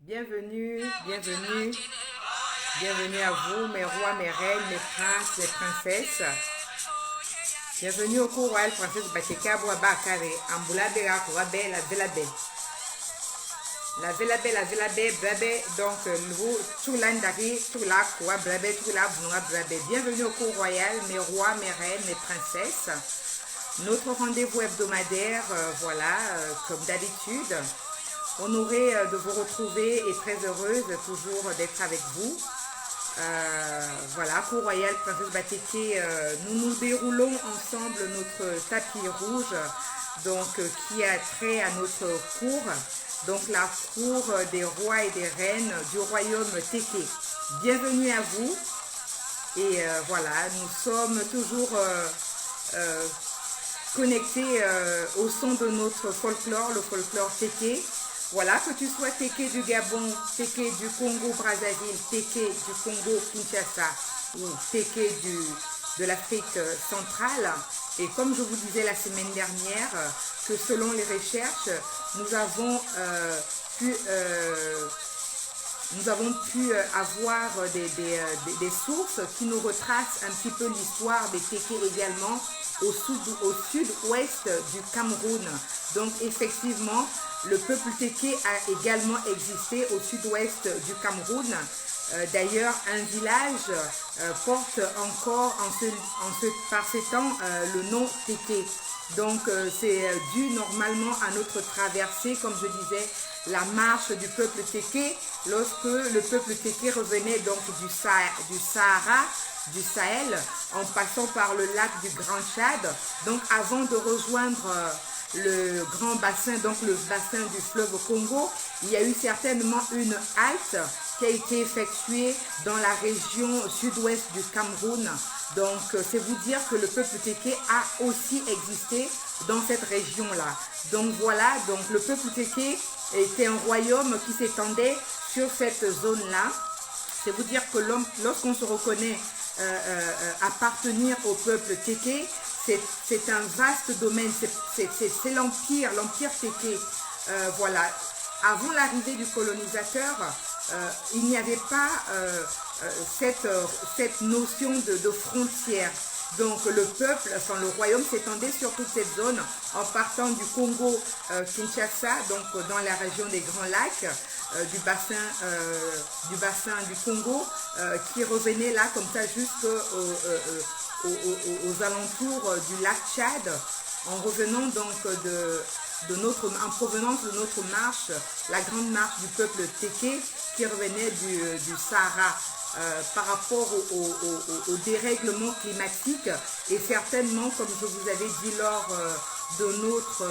Bienvenue, bienvenue, bienvenue à vous, mes rois, mes reines, mes princes, mes princesses. Bienvenue au cours royal princesse Bateke Abouabakare, Amboulabe, Akourabe, la Velabe. La Velabe, Brabe, donc vous, Toulandari, Toula, Koua, Brabe, Toula, Bounra, Brabe. Bienvenue au cours royal, mes rois, mes reines, mes princesses. Notre rendez-vous hebdomadaire, voilà, comme d'habitude. Honorée de vous retrouver et très heureuse toujours d'être avec vous. Voilà, cours royal princesse Bateke, nous déroulons ensemble notre tapis rouge, donc qui a trait à notre cour, donc la cour des rois et des reines du royaume Teke. Bienvenue à vous. Et voilà, nous sommes toujours connectés au son de notre folklore, le folklore Teke. Voilà, que tu sois Teke du Gabon, Teke du Congo-Brazzaville, Teke du Congo-Kinshasa ou Teke de l'Afrique centrale. Et comme je vous disais la semaine dernière, que selon les recherches, nous avons pu avoir des sources qui nous retracent un petit peu l'histoire des Teke également au sud-ouest du Cameroun. Donc effectivement, le peuple Teke a également existé au sud-ouest du Cameroun. D'ailleurs, un village porte encore par ces temps le nom Teke. Donc c'est dû normalement à notre traversée, comme je disais, la marche du peuple Teke, lorsque le peuple Teke revenait donc du Sahara, du Sahel, en passant par le lac du Grand Tchad. Donc avant de rejoindre le grand bassin, donc le bassin du fleuve Congo, il y a eu certainement une halte qui a été effectuée dans la région sud-ouest du Cameroun. Donc c'est vous dire que le peuple Teke a aussi existé dans cette région-là. Donc voilà, donc le peuple Teke était un royaume qui s'étendait sur cette zone-là. C'est vous dire que lorsqu'on se reconnaît appartenir au peuple Teke, c'est un vaste domaine, c'est l'empire Teke. Voilà. Avant l'arrivée du colonisateur, il n'y avait pas cette notion de frontière. Donc le peuple, enfin le royaume s'étendait sur toute cette zone en partant du Congo Kinshasa, donc dans la région des Grands Lacs, du bassin du Congo, qui revenait là comme ça jusqu'aux alentours du lac Tchad, en revenant donc en provenance de notre marche, la grande marche du peuple Teke qui revenait du Sahara. Par rapport au dérèglement climatique, et certainement, comme je vous avais dit lors de notre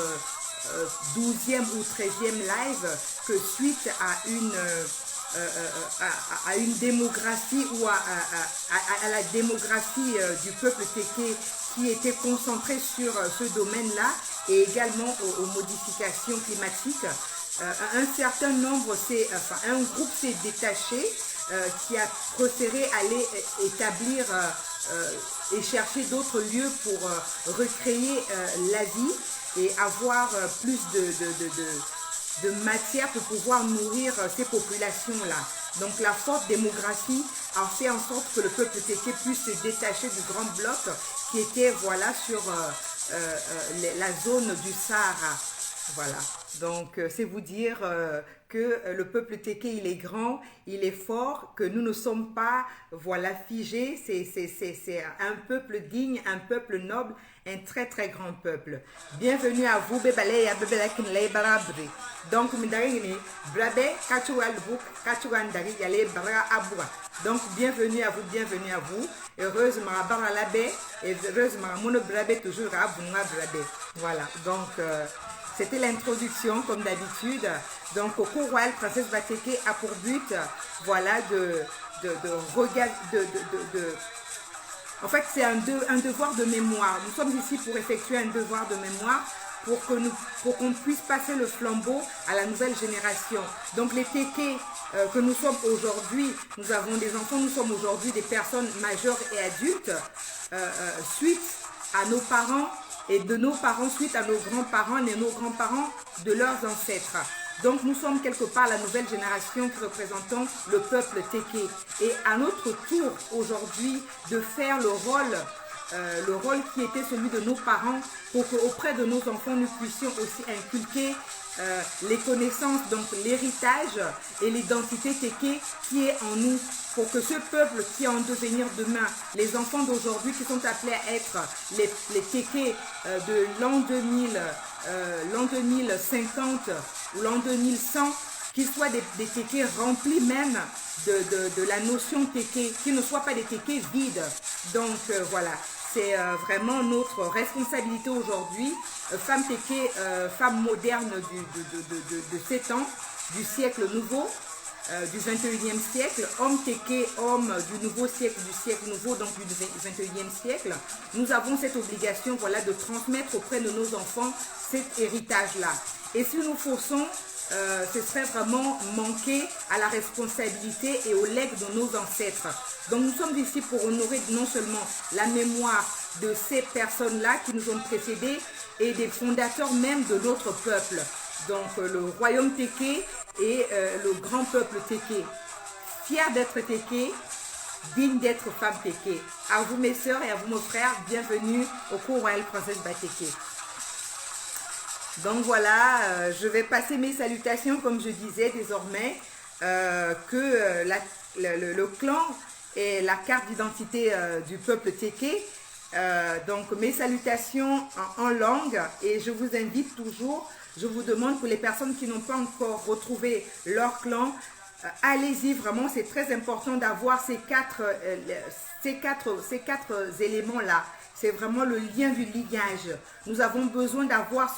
12e ou 13e live, que suite à une démographie ou à la démographie du peuple Teke qui était concentrée sur ce domaine-là, et également aux modifications climatiques, un certain nombre, un groupe s'est détaché, qui a préféré aller établir et chercher d'autres lieux pour recréer la vie et avoir plus de matière pour pouvoir nourrir ces populations-là. Donc la forte démographie a fait en sorte que le peuple Teke puisse se détacher du grand bloc qui était voilà, sur la zone du Sahara. Voilà, donc c'est vous dire que le peuple Teke, il est grand, il est fort, que nous ne sommes pas, voilà, figés, c'est un peuple digne, un peuple noble, un très très grand peuple. Bienvenue à vous, Bebaleya, Bebelakin, Leibarabri. Donc, Midarini, Brabe, Kachoualbouk, Kachouandari, Yale, Bara Aboua. Donc, bienvenue à vous. Heureusement, Baralabe, et heureusement, Mono Brabe, toujours à Abouna Brabe. Voilà, donc. C'était l'introduction, comme d'habitude. Donc, au cours royal, princesse Bateke a pour but, voilà, en fait, c'est un devoir de mémoire. Nous sommes ici pour effectuer un devoir de mémoire pour qu'on puisse passer le flambeau à la nouvelle génération. Donc, les Teke que nous sommes aujourd'hui, nous avons des enfants, nous sommes aujourd'hui des personnes majeures et adultes, suite à nos parents et de nos parents suite à nos grands-parents et nos grands-parents de leurs ancêtres. Donc nous sommes quelque part la nouvelle génération qui représentons le peuple Téké. Et à notre tour aujourd'hui de faire le rôle qui était celui de nos parents pour qu'auprès de nos enfants nous puissions aussi inculquer les connaissances, donc l'héritage et l'identité Téké qui est en nous, pour que ce peuple qui est en devenir demain, les enfants d'aujourd'hui qui sont appelés à être les Téké de l'an 2050 ou l'an 2100, qu'ils soient des Téké remplis même de la notion Téké, qu'ils ne soient pas des Téké vides. Donc voilà. C'est vraiment notre responsabilité aujourd'hui, femme Téké, femme moderne de ces temps, du siècle nouveau, du 21e siècle, homme Téké, homme du nouveau siècle, du siècle nouveau, donc du 21e siècle. Nous avons cette obligation, voilà, de transmettre auprès de nos enfants cet héritage-là. Et si nous forçons, ce serait vraiment manquer à la responsabilité et au legs de nos ancêtres. Donc nous sommes ici pour honorer non seulement la mémoire de ces personnes-là qui nous ont précédés et des fondateurs même de notre peuple. Donc le royaume Téké et le grand peuple Téké. Fier d'être Téké, digne d'être femme Téké. À vous mes sœurs et à vous mes frères, bienvenue au cours Royal Princesse Batéké. Donc voilà, je vais passer mes salutations comme je disais désormais que le clan est la carte d'identité du peuple Téké. Donc mes salutations en langue et je vous invite toujours, je vous demande pour les personnes qui n'ont pas encore retrouvé leur clan, allez-y vraiment, c'est très important d'avoir ces quatre éléments-là. C'est vraiment le lien du lignage. Nous avons besoin d'avoir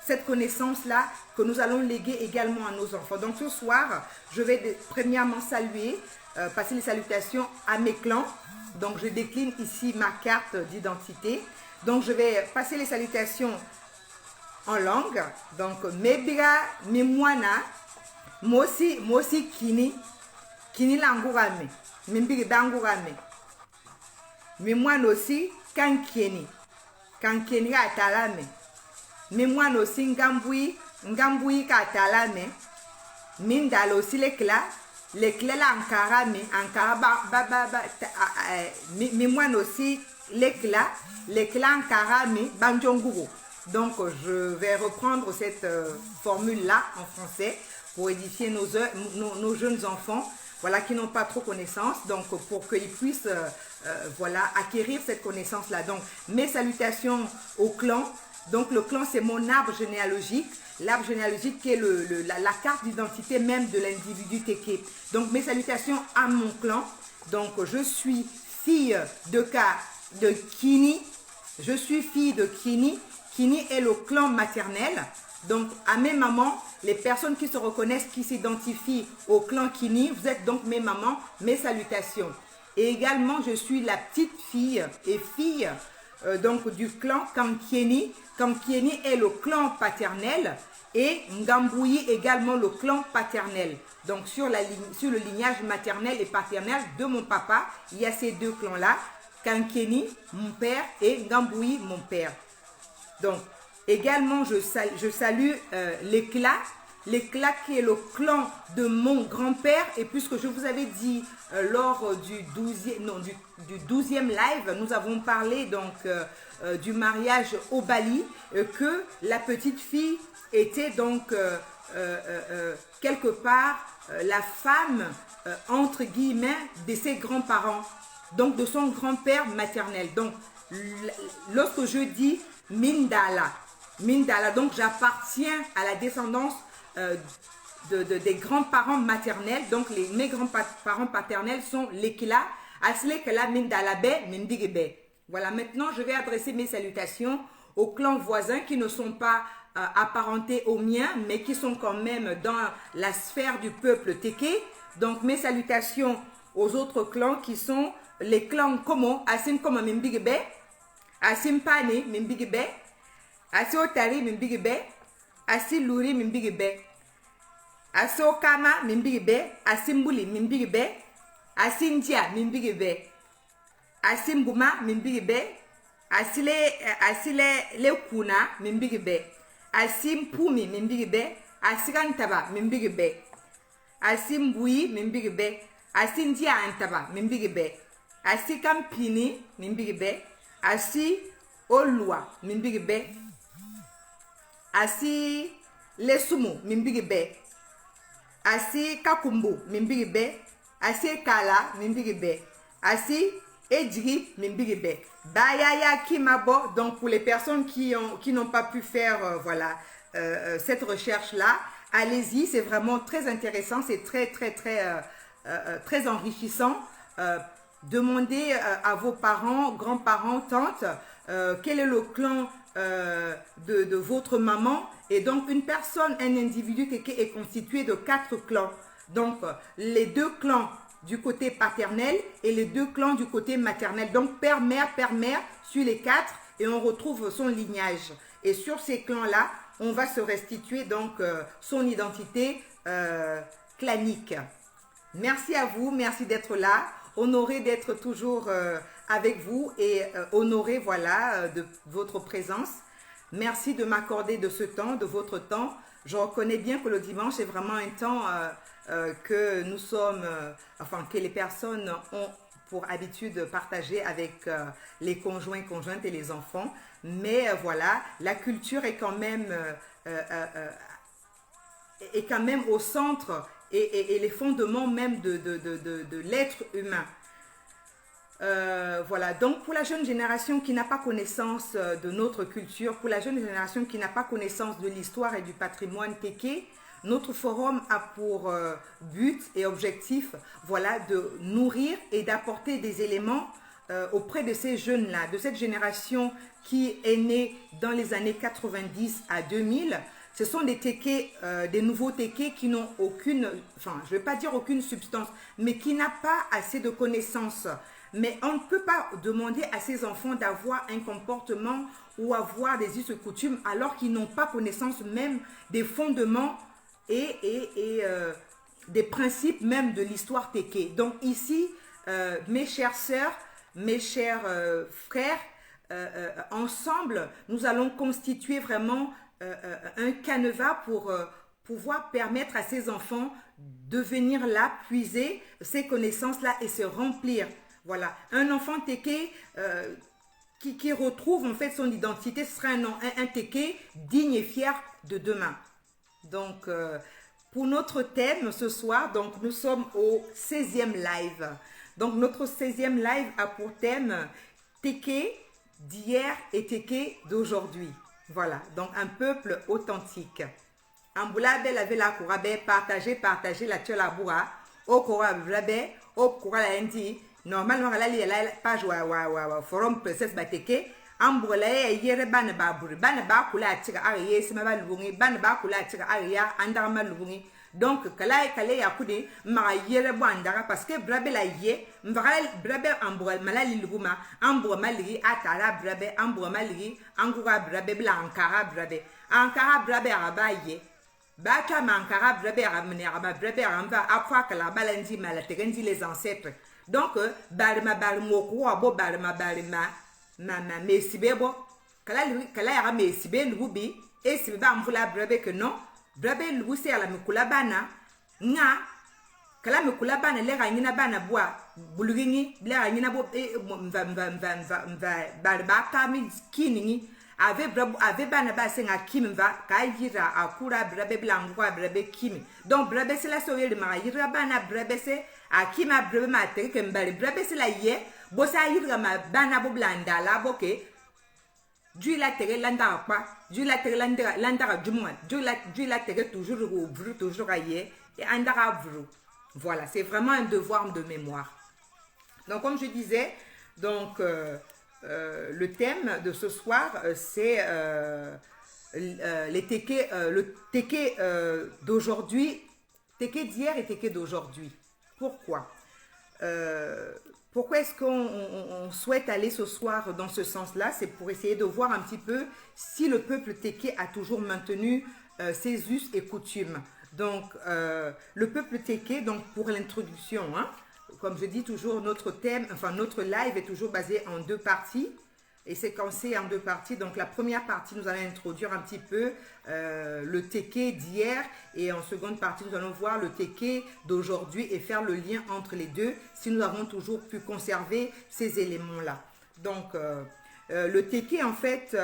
cette connaissance-là que nous allons léguer également à nos enfants. Donc ce soir, je vais premièrement saluer, passer les salutations à mes clans. Donc je décline ici ma carte d'identité. Donc je vais passer les salutations en langue. Donc Mebira Mimwana, Mosi Kini, Kini Langurame, Mimbiri Bangurame. Mimwana aussi Kankieni Katalame. Mimwana aussi Ngambui Katalame. Mindal aussi l'éclat là Ankarame, Mimwana aussi l'éclat Ankarame Banjonguru. Donc je vais reprendre cette formule-là en français pour édifier nos jeunes enfants, voilà, qui n'ont pas trop connaissance, donc pour qu'ils puissent voilà, acquérir cette connaissance-là. Donc mes salutations au clan. Donc le clan, c'est mon arbre généalogique. L'arbre généalogique qui est la carte d'identité même de l'individu Téké. Donc mes salutations à mon clan. Donc je suis fille de Kini. Je suis fille de Kini. Kini est le clan maternel. Donc à mes mamans, les personnes qui se reconnaissent, qui s'identifient au clan Kini, vous êtes donc mes mamans, mes salutations. Et également, je suis la petite fille et fille donc du clan Kankieni. Kankieni est le clan paternel et Ngambui également le clan paternel. Donc sur le lignage maternel et paternel de mon papa, il y a ces deux clans-là. Kankieni, mon père, et Ngambui, mon père. Donc également, je salue l'éclat. L'éclat qui est le clan de mon grand-père. Et puisque je vous avais dit lors du 12e live, nous avons parlé donc du mariage au Bali, que la petite fille était donc quelque part la femme, entre guillemets, de ses grands-parents. Donc de son grand-père maternel. Donc lorsque je dis Mindala, donc j'appartiens à la descendance des grands-parents maternels. Donc mes grands-parents paternels sont l'éclat, Aslekela Mindalabe, Mindigebe. Voilà, maintenant je vais adresser mes salutations aux clans voisins qui ne sont pas apparentés aux miens, mais qui sont quand même dans la sphère du peuple Téké. Donc mes salutations aux autres clans qui sont les clans Komo, Asim Komo Mimbigebe, Asim Pane Mimbigebe, Asi Otari Mimbigebe, Asi Luri Mimbigebe, Asi Okama Mimbigebe, Asi Mbuli Mimbigebe, Asi Ndia Mimbigebe, Asi Mbuma Mimbigebe, le kuna mimbigbe. Asim pumi mimbigbe. Asigantaba mimbigbe. Asim bui mimbigbe. Asim dia antaba mimbigbe. Asi kampini mimbigbe. Asi olua mimbigbe. Asi lesumu mimbigbe. Asi kakumbu mimbigbe. Asi kala mimbigbe. Asi edri mimbigbe. Bayaya kimabo. Donc pour les personnes qui n'ont pas pu faire voilà cette recherche là, allez-y, c'est vraiment très intéressant, c'est très enrichissant. Demandez à vos parents, grands-parents, tantes, quel est le clan de votre maman. Et donc, une personne, un individu qui est constitué de 4 clans. Donc, les 2 clans du côté paternel et les 2 clans du côté maternel. Donc, père-mère, sur les 4, et on retrouve son lignage. Et sur ces clans-là, on va se restituer donc son identité clanique. Merci à vous, merci d'être là. Honoré d'être toujours avec vous et honoré voilà, de votre présence. Merci de m'accorder de ce temps, de votre temps. Je reconnais bien que le dimanche est vraiment un temps que nous sommes, que les personnes ont pour habitude de partager avec les conjoints, conjointes et les enfants. Mais voilà, la culture est quand même au centre et les fondements même de l'être humain. Voilà, donc pour la jeune génération qui n'a pas connaissance de notre culture, pour la jeune génération qui n'a pas connaissance de l'histoire et du patrimoine Téké, notre forum a pour but et objectif voilà, de nourrir et d'apporter des éléments auprès de ces jeunes-là, de cette génération qui est née dans les années 90 à 2000. Ce sont des Téké, des nouveaux Téké qui n'ont aucune, je ne vais pas dire aucune substance, mais qui n'a pas assez de connaissances. Mais on ne peut pas demander à ces enfants d'avoir un comportement ou avoir des us et coutumes alors qu'ils n'ont pas connaissance même des fondements et des principes même de l'histoire Téké. Donc ici, mes chères sœurs, mes chers frères, ensemble, nous allons constituer vraiment un canevas pour pouvoir permettre à ces enfants de venir là, puiser ces connaissances-là et se remplir. Voilà, un enfant Téké qui retrouve en fait son identité, ce sera un Téké digne et fier de demain. Donc, pour notre thème ce soir, donc nous sommes au 16e live. Donc, notre 16e live a pour thème Téké d'hier et Téké d'aujourd'hui. Voilà, donc un peuple authentique. Amboulabe la vela kourabe, partager la tchola boura, au kourabe, au kourabe indi. Normalement, la page forum princesse Téké. Amboulaye yere ban ba buri, ban ba kula tira ariye sima ba lubungi, ban ba kula tira ariya andarma lubungi. Donc, kale yakudi ma yere bo andara parce que brabe la ye, mvara brabe amboul malali lubuma, amboul maliri atara brabe, amboul maliri, angura brabe bla ankara brabe arabaye. Baka mankara brabe aramene araba brabe aramba apwa kala balandi malaterendi les ancêtres. Donc, barma barmoko abo barma mesibebo kala yara mesibe lubi et si ba mvula brabe que non brabe lubu se ala mikula bana nga kala mikula bana le ranyina bana boa bulugingi le ranyina bo barba kami kiningi ave bana ba senga kimva ka yira akura brabe blangwa brabe kimi donc brabe c'est la soye de ma yira bana brabe c'est akima brabe ma tere que mbali brabe c'est la ye bosa yira ma bana bo blanda la boke du la tere landa quoi du la tere landa du moins du la tere toujours ouvre toujours ailleurs et andara vru. Voilà, c'est vraiment un devoir de mémoire. Donc comme je disais, donc le thème de ce soir c'est les Téké, le Téké d'aujourd'hui, Téké d'hier et Téké d'aujourd'hui. Pourquoi est-ce qu'on souhaite aller ce soir dans ce sens-là? C'est pour essayer de voir un petit peu si le peuple Téké a toujours maintenu ses us et coutumes. Donc, le peuple Téké, donc pour l'introduction, hein, comme je dis toujours, notre thème, enfin notre live est toujours basé en 2 parties. et séquencé en deux parties. Donc la première partie, nous allons introduire un petit peu le Teke d'hier, et en seconde partie, nous allons voir le Teke d'aujourd'hui et faire le lien entre les deux, si nous avons toujours pu conserver ces éléments-là. Donc le Teke, en fait,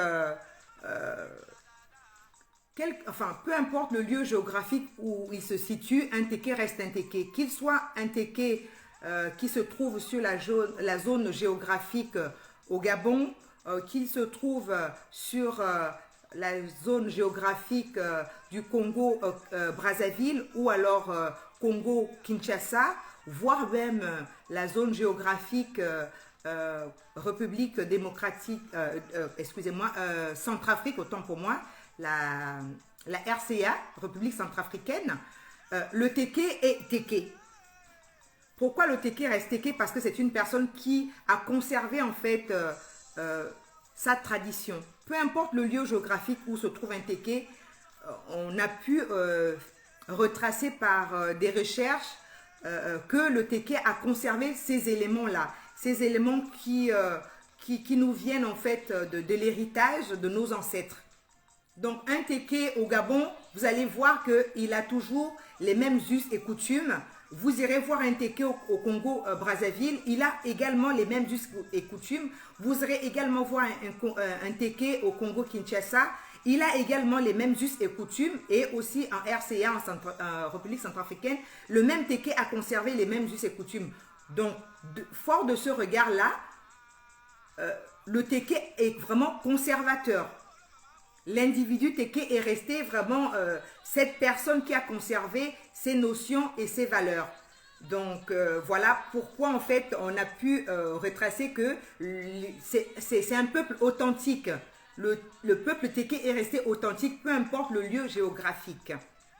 peu importe le lieu géographique où il se situe, un Teke reste un Teke. Qu'il soit un Teke qui se trouve sur la zone géographique au Gabon, qu'il se trouve sur la zone géographique du Congo Brazzaville, ou alors Congo Kinshasa, voire même la zone géographique République démocratique, excusez-moi, Centrafrique, autant pour moi, la RCA, République centrafricaine, le Teke est Teke. Pourquoi le Teke reste Teke? Parce que c'est une personne qui a conservé en fait sa tradition. Peu importe le lieu géographique où se trouve un Teke, on a pu retracer par des recherches que le Teke a conservé ces éléments-là. Ces éléments qui nous viennent en fait de l'héritage de nos ancêtres. Donc un Teke au Gabon, vous allez voir qu'il a toujours les mêmes us et coutumes. Vous irez voir un Teke au Congo Brazzaville, il a également les mêmes us et coutumes. Vous irez également voir un Teke au Congo Kinshasa, il a également les mêmes us et coutumes. Et aussi en RCA, en République centrafricaine, le même Teke a conservé les mêmes us et coutumes. Donc fort de ce regard-là, le Teke est vraiment conservateur. L'individu Teke est resté vraiment cette personne qui a conservé ses notions et ses valeurs. Donc voilà pourquoi en fait on a pu retracer que c'est un peuple authentique. Le peuple Teke est resté authentique, peu importe le lieu géographique.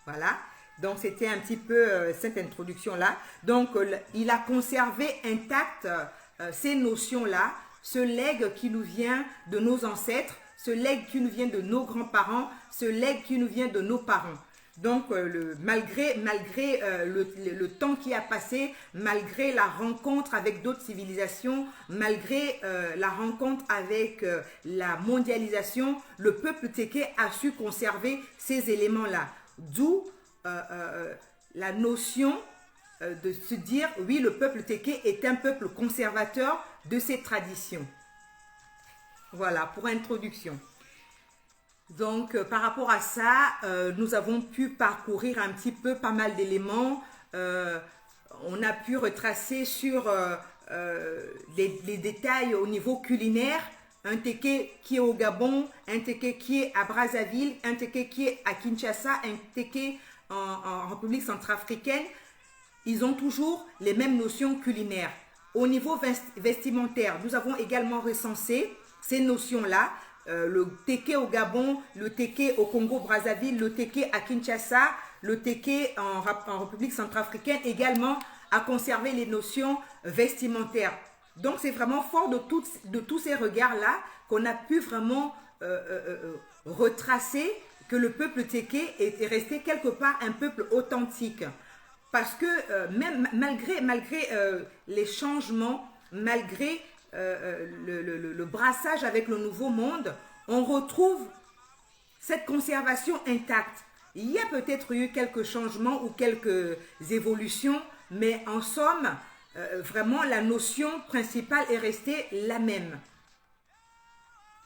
Voilà. Donc c'était un petit peu cette introduction-là. Donc il a conservé intact ces notions-là, ce legs qui nous vient de nos ancêtres, ce legs qui nous vient de nos grands-parents, ce legs qui nous vient de nos parents. Donc, malgré le temps qui a passé, malgré la rencontre avec d'autres civilisations, malgré la rencontre avec la mondialisation, le peuple Teke a su conserver ces éléments-là. D'où la notion de se dire, oui, le peuple Teke est un peuple conservateur de ses traditions. Voilà, pour introduction. Donc, par rapport à ça, nous avons pu parcourir un petit peu pas mal d'éléments. On a pu retracer sur les détails au niveau culinaire. Un Teke qui est au Gabon, un Teke qui est à Brazzaville, un Teke qui est à Kinshasa, un Teke en République centrafricaine. Ils ont toujours les mêmes notions culinaires. Au niveau vestimentaire, nous avons également recensé ces notions-là, le Teke au Gabon, le Teke au Congo Brazzaville, le Teke à Kinshasa, le Teke en République centrafricaine également a conservé les notions vestimentaires. Donc c'est vraiment fort de tous ces regards-là qu'on a pu vraiment retracer que le peuple Teke est resté quelque part un peuple authentique. Parce que même malgré les changements, malgré le brassage avec le nouveau monde, on retrouve cette conservation intacte. Il y a peut-être eu quelques changements ou quelques évolutions, mais en somme, vraiment la notion principale est restée la même.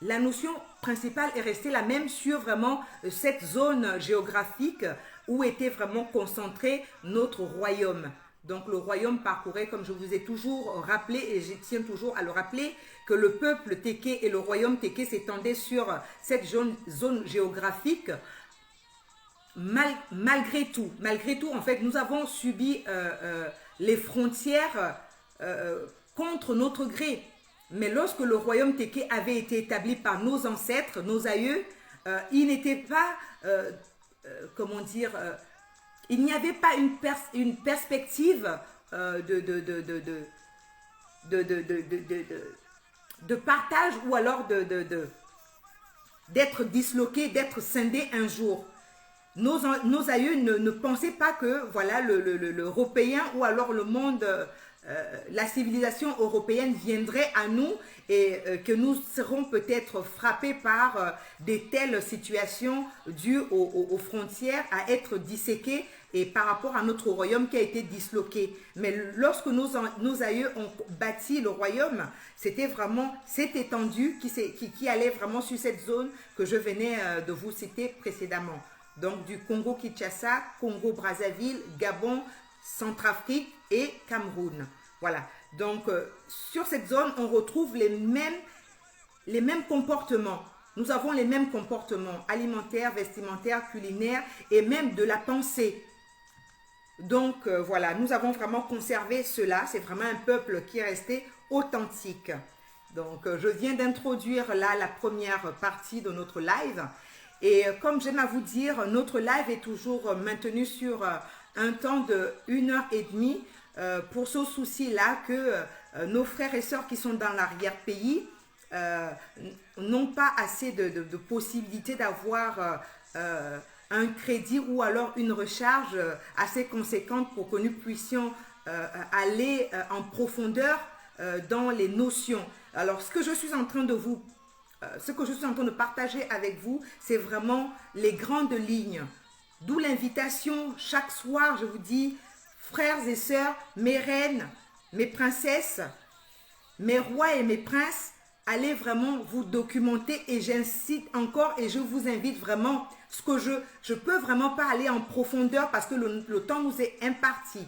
La notion principale est restée la même sur vraiment cette zone géographique où était vraiment concentré notre royaume. Donc le royaume parcourait, comme je vous ai toujours rappelé, et je tiens toujours à le rappeler, que le peuple Teke et le royaume Teke s'étendaient sur cette zone géographique. Malgré tout, en fait, nous avons subi les frontières contre notre gré. Mais lorsque le royaume Teke avait été établi par nos ancêtres, nos aïeux, il n'était pas, comment dire, il n'y avait pas une perspective de partage ou alors d'être disloqué, d'être scindé un jour. Nos aïeux ne pensaient pas que voilà, l'Européen ou alors le monde la civilisation européenne viendrait à nous et que nous serons peut-être frappés par des telles situations dues aux frontières à être disséquées et par rapport à notre royaume qui a été disloqué. Mais lorsque nos aïeux ont bâti le royaume, c'était vraiment cette étendue qui allait vraiment sur cette zone que je venais de vous citer précédemment. Donc du Congo-Kinshasa, Congo-Brazzaville, Gabon, Centrafrique et Cameroun. Voilà. Donc sur cette zone, on retrouve les mêmes comportements. Nous avons les mêmes comportements alimentaires, vestimentaires, culinaires et même de la pensée. Donc voilà, nous avons vraiment conservé cela. C'est vraiment un peuple qui est resté authentique. Donc je viens d'introduire là la première partie de notre live. Et comme j'aime à vous dire, notre live est toujours maintenu sur un temps de 1h30 pour ce souci-là que nos frères et sœurs qui sont dans l'arrière-pays n'ont pas assez de possibilités d'avoir un crédit ou alors une recharge assez conséquente pour que nous puissions aller en profondeur dans les notions. Alors, ce que je suis en train de partager avec vous, c'est vraiment les grandes lignes. D'où l'invitation, chaque soir, je vous dis, frères et sœurs, mes reines, mes princesses, mes rois et mes princes, allez vraiment vous documenter et j'incite encore et je vous invite vraiment, ce que je peux vraiment pas aller en profondeur parce que le temps nous est imparti.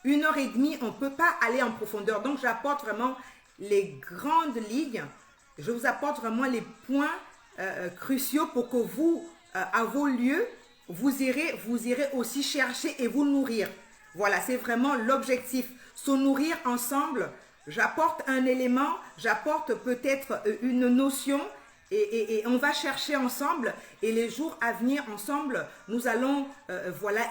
1h30, on ne peut pas aller en profondeur. Donc, j'apporte vraiment les grandes lignes. Je vous apporte vraiment les points cruciaux pour que vous, à vos lieux, vous irez aussi chercher et vous nourrir. Voilà, c'est vraiment l'objectif. Se nourrir ensemble. J'apporte un élément, j'apporte peut-être une notion et on va chercher ensemble. Et les jours à venir ensemble, nous allons voilà,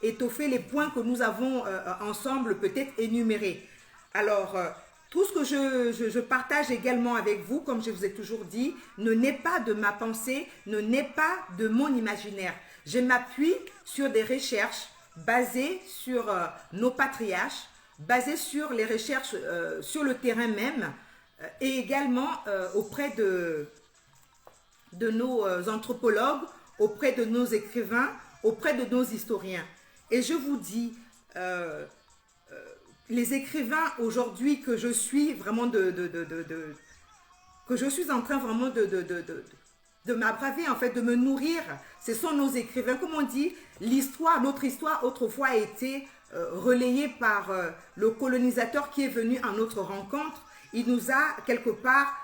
étoffer les points que nous avons ensemble peut-être énumérés. Alors, tout ce que je partage également avec vous, comme je vous ai toujours dit, ne naît pas de ma pensée, ne naît pas de mon imaginaire. Je m'appuie sur des recherches basées sur nos patriarches, basées sur les recherches sur le terrain même et également auprès de nos anthropologues, auprès de nos écrivains, auprès de nos historiens. Et je vous dis, les écrivains aujourd'hui que je suis vraiment que je suis en train vraiment de m'abreuver, en fait, de me nourrir, ce sont nos écrivains. Comme on dit, notre histoire autrefois a été relayée par le colonisateur qui est venu à notre rencontre. Il nous a quelque part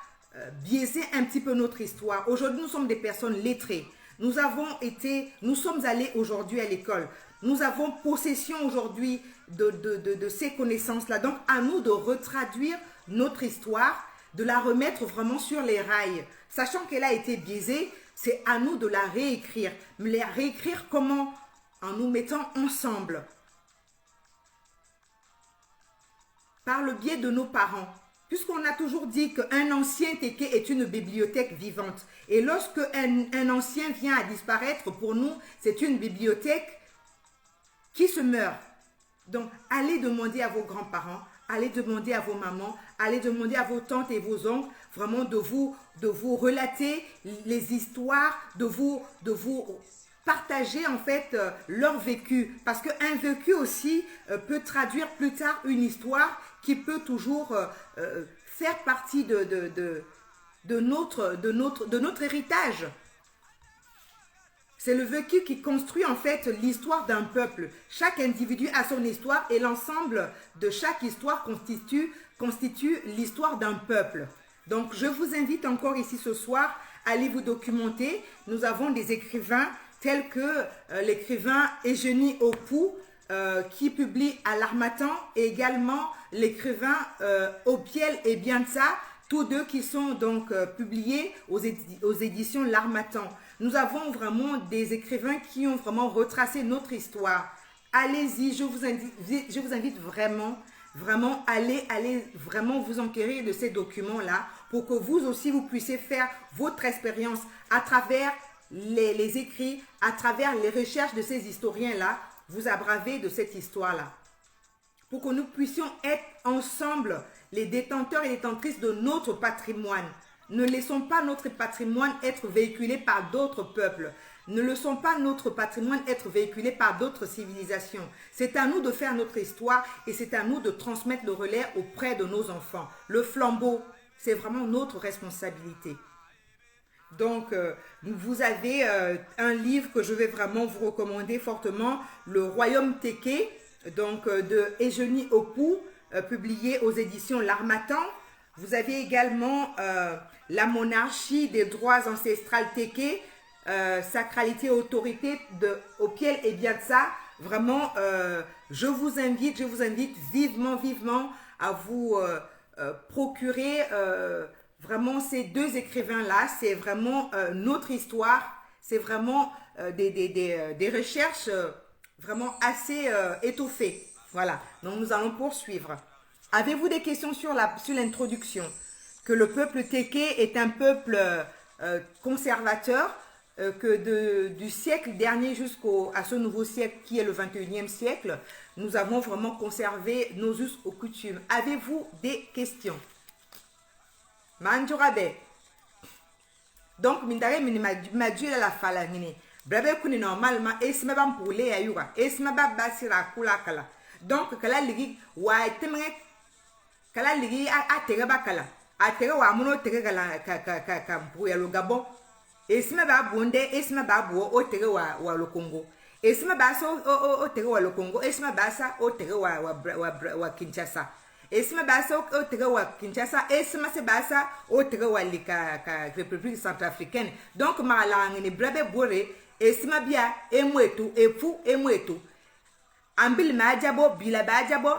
biaisé un petit peu notre histoire. Aujourd'hui, nous sommes des personnes lettrées. Nous sommes allés aujourd'hui à l'école. Nous avons possession aujourd'hui de ces connaissances-là. Donc, à nous de retraduire notre histoire, de la remettre vraiment sur les rails. Sachant qu'elle a été biaisée, c'est à nous de la réécrire. Mais la réécrire comment? En nous mettant ensemble. Par le biais de nos parents. Puisqu'on a toujours dit qu'un ancien téké est une bibliothèque vivante. Et lorsque un ancien vient à disparaître, pour nous, c'est une bibliothèque qui se meurt. Donc, allez demander à vos grands-parents, allez demander à vos mamans, allez demander à vos tantes et vos oncles, vraiment de vous relater les histoires, de vous partager en fait leur vécu. Parce qu'un vécu aussi peut traduire plus tard une histoire qui peut toujours faire partie de notre héritage. C'est le vécu qui construit en fait l'histoire d'un peuple. Chaque individu a son histoire et l'ensemble de chaque histoire constitue l'histoire d'un peuple. Donc je vous invite encore ici ce soir à aller vous documenter. Nous avons des écrivains tels que l'écrivain Eugénie Opou qui publie à l'Harmattan et également l'écrivain Obiel et Bianza, tous deux qui sont donc publiés aux éditions l'Harmattan. Nous avons vraiment des écrivains qui ont vraiment retracé notre histoire. Allez-y, je vous invite vraiment, allez vraiment vous enquérir de ces documents-là pour que vous aussi, vous puissiez faire votre expérience à travers les écrits, à travers les recherches de ces historiens-là, vous abreuvez de cette histoire-là. pour que nous puissions être ensemble les détenteurs et détentrices de notre patrimoine. Ne laissons pas notre patrimoine être véhiculé par d'autres peuples. Ne laissons pas notre patrimoine être véhiculé par d'autres civilisations. C'est à nous de faire notre histoire et c'est à nous de transmettre le relais auprès de nos enfants. Le flambeau, c'est vraiment notre responsabilité. Donc, vous avez un livre que je vais vraiment vous recommander fortement, Le Royaume Téké, donc de Eugénie Opou, publié aux éditions L'Harmattan. Vous avez également La monarchie des droits ancestrales Téké, sacralité et autorité de Opiel et Biatsa. Vraiment, je vous invite vivement à vous procurer vraiment ces deux écrivains-là. C'est vraiment notre histoire, c'est vraiment des recherches vraiment assez étoffées. Voilà, donc nous allons poursuivre. Avez-vous des questions sur l'introduction? Que le peuple Téké est un peuple conservateur, que du siècle dernier à ce nouveau siècle qui est le 21e siècle, nous avons vraiment conservé nos us aux coutumes. Avez-vous des questions? Manjorabe. Donc, mindare mini madjula la fala mini. Brabe kuni normalement, esma bam poule ayuga, esma ba basira kula kala. Donc, kala ligi wa temre kala ligi a tege bakala. A tege wa muno tege kala ka bouya le Gabon. Esma ba bonde, esma ba bo o tege wa le Congo. Esma ba so o tege wa le Congo, esma ba sa o tege wa Kinshasa. Esma ba sa o tege wa Kinshasa, esma se ba sa o tege wa ka République centrafricaine. Donc ma la ngini brabe bore, esma bia emwetu efu emwetu. Ambil ma jabo bila ba jabo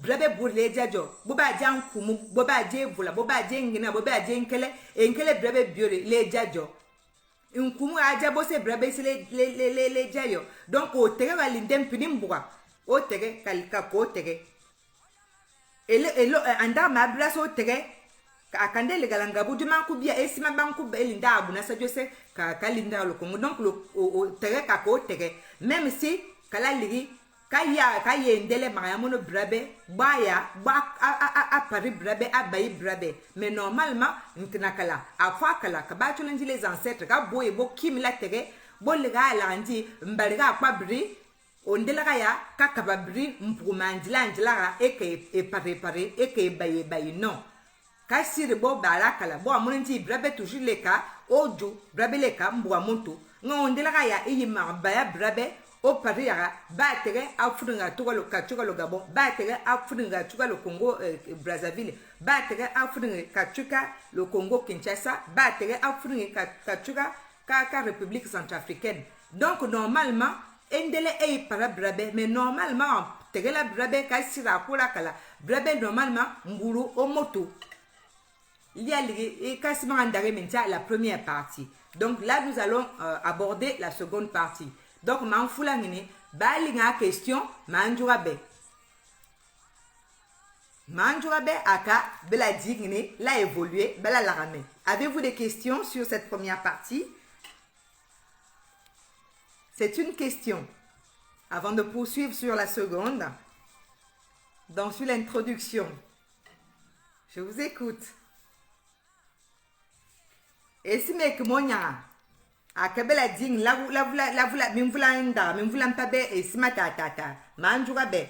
brabe bore jajo. Boba jan kumu, boba je vula, boba je ngina, boba je nkele brabe biore le jajo. Nkumu ajabo se brabe se le jayo. Donc o tege wa lindem pinimbuwa. O tege kalika ko tege. Elo anda mabla so tege akande le galanga bu duma ku bia esima banku belinda abuna sa jose ka kalinda lo kongo. Donc o tege ka ko tege. Même si kala ligi kaya ndele mayamono brabe baya ba a pari brabe a bayi brabe. Mais normalement ntinakala afwa kala ka ba chulandi les ancêtres ka boye bo kim la tege bo le ga la ndi mbaliga kwa bri ondela ya kakababri mpumandila njila eke pare eke baye non kasiri bo barakala bo amunti brabe toujours leka ojo brabe leka mbwa monto ngondela ya yima baya brabe o pare ya batere afudunga tukalo kachuka Gabon batere afudunga chuka le Congo Brazzaville batere afudunga kachuka le Congo Kinshasa batere afudunga kachuka ka République centrafricaine. Donc normalement endele para brabe, mais normalement tege la brabe ka sira kula kala brabe normalement mburu o moto. Il y a les kasima andare menta la première partie. Donc là nous allons aborder la seconde partie. Donc manfula ngini balinga question manjurabe aka bela digni la évolué bela la ramé. Avez-vous des questions sur cette première partie? C'est une question. Avant de poursuivre sur la seconde, donc sur l'introduction, je vous écoute. Et si mes monia, à Kabela ding, la mimvulanda, mimvulampabe et si matatata, manjurabe.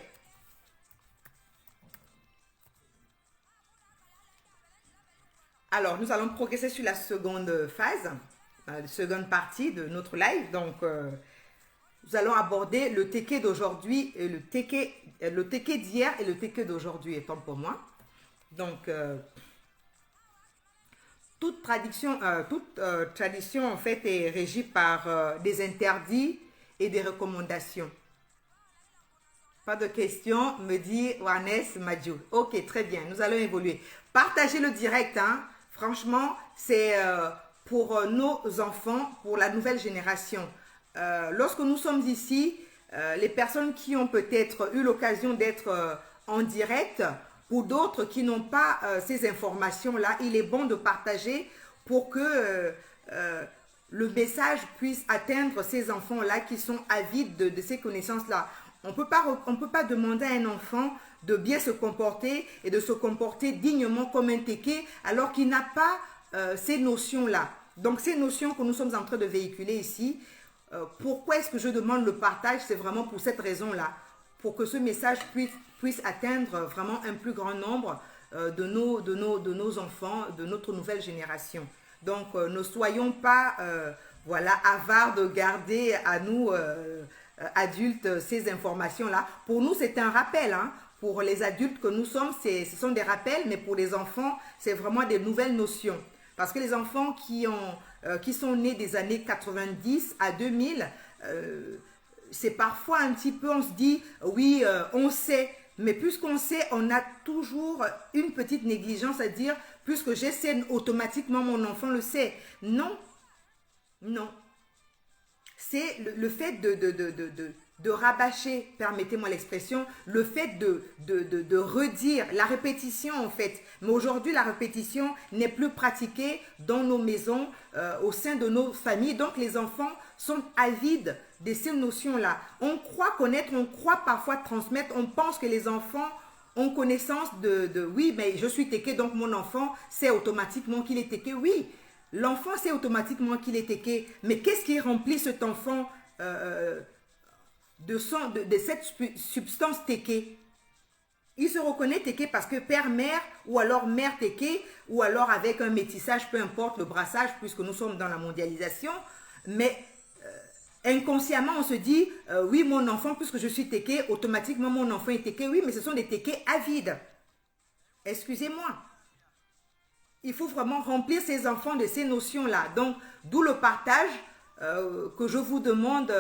Alors, nous allons progresser sur la seconde phase, la seconde partie de notre live. Donc, nous allons aborder le Téké d'aujourd'hui et le Téké d'hier et le Téké d'aujourd'hui étant pour moi. Donc, toute tradition en fait est régie par des interdits et des recommandations. Pas de questions, me dit Wanes Madjou. Ok, très bien, nous allons évoluer. Partagez le direct, hein. Franchement, c'est pour nos enfants, pour la nouvelle génération. Lorsque nous sommes ici, les personnes qui ont peut-être eu l'occasion d'être en direct, pour d'autres qui n'ont pas ces informations-là, il est bon de partager pour que le message puisse atteindre ces enfants-là qui sont avides de ces connaissances-là. On peut pas demander à un enfant de bien se comporter et de se comporter dignement comme un téké alors qu'il n'a pas ces notions-là. Donc ces notions que nous sommes en train de véhiculer ici, pourquoi est-ce que je demande le partage? C'est vraiment pour cette raison-là, pour que ce message puisse atteindre vraiment un plus grand nombre de nos enfants, de notre nouvelle génération. Donc ne soyons pas voilà, avares de garder à nous adultes ces informations-là. Pour nous, c'est un rappel. Hein. Pour les adultes que nous sommes, ce sont des rappels, mais pour les enfants, c'est vraiment des nouvelles notions. Parce que les enfants qui sont nés des années 90 à 2000, c'est parfois un petit peu, on se dit, oui, on sait, mais puisqu'on sait, on a toujours une petite négligence à dire, puisque j'essaie, automatiquement mon enfant le sait. Non, non. C'est le fait de rabâcher, permettez-moi l'expression, le fait de redire, la répétition en fait. Mais aujourd'hui, la répétition n'est plus pratiquée dans nos maisons, au sein de nos familles. Donc, les enfants sont avides de ces notions-là. On croit connaître, on croit parfois transmettre, on pense que les enfants ont connaissance oui, mais je suis téké, donc mon enfant sait automatiquement qu'il est téké. Oui, l'enfant sait automatiquement qu'il est téké, mais qu'est-ce qui remplit cet enfant de cette substance téké? Il se reconnaît téké parce que père, mère, ou alors mère téké, ou alors avec un métissage, peu importe le brassage, puisque nous sommes dans la mondialisation. Mais inconsciemment, on se dit, oui, mon enfant, puisque je suis téké, automatiquement mon enfant est téké. Oui, mais ce sont des tékés avides. Excusez-moi. Il faut vraiment remplir ces enfants de ces notions-là. Donc, d'où le partage que je vous demande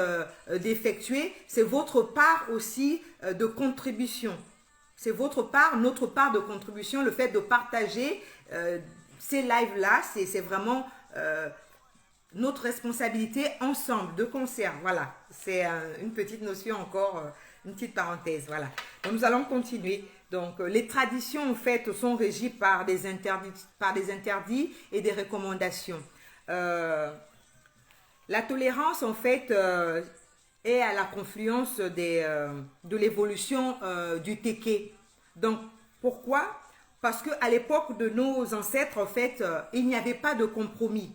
d'effectuer. C'est votre part aussi de contribution. C'est votre part, notre part de contribution, le fait de partager ces lives-là, c'est vraiment notre responsabilité ensemble, de concert. Voilà, c'est une petite notion encore, une petite parenthèse. Voilà. Donc, nous allons continuer. Donc, les traditions, en fait, sont régies par des interdits et des recommandations. La tolérance, en fait, est à la confluence de l'évolution du téké. Donc, pourquoi? Parce qu'à l'époque de nos ancêtres, en fait, il n'y avait pas de compromis.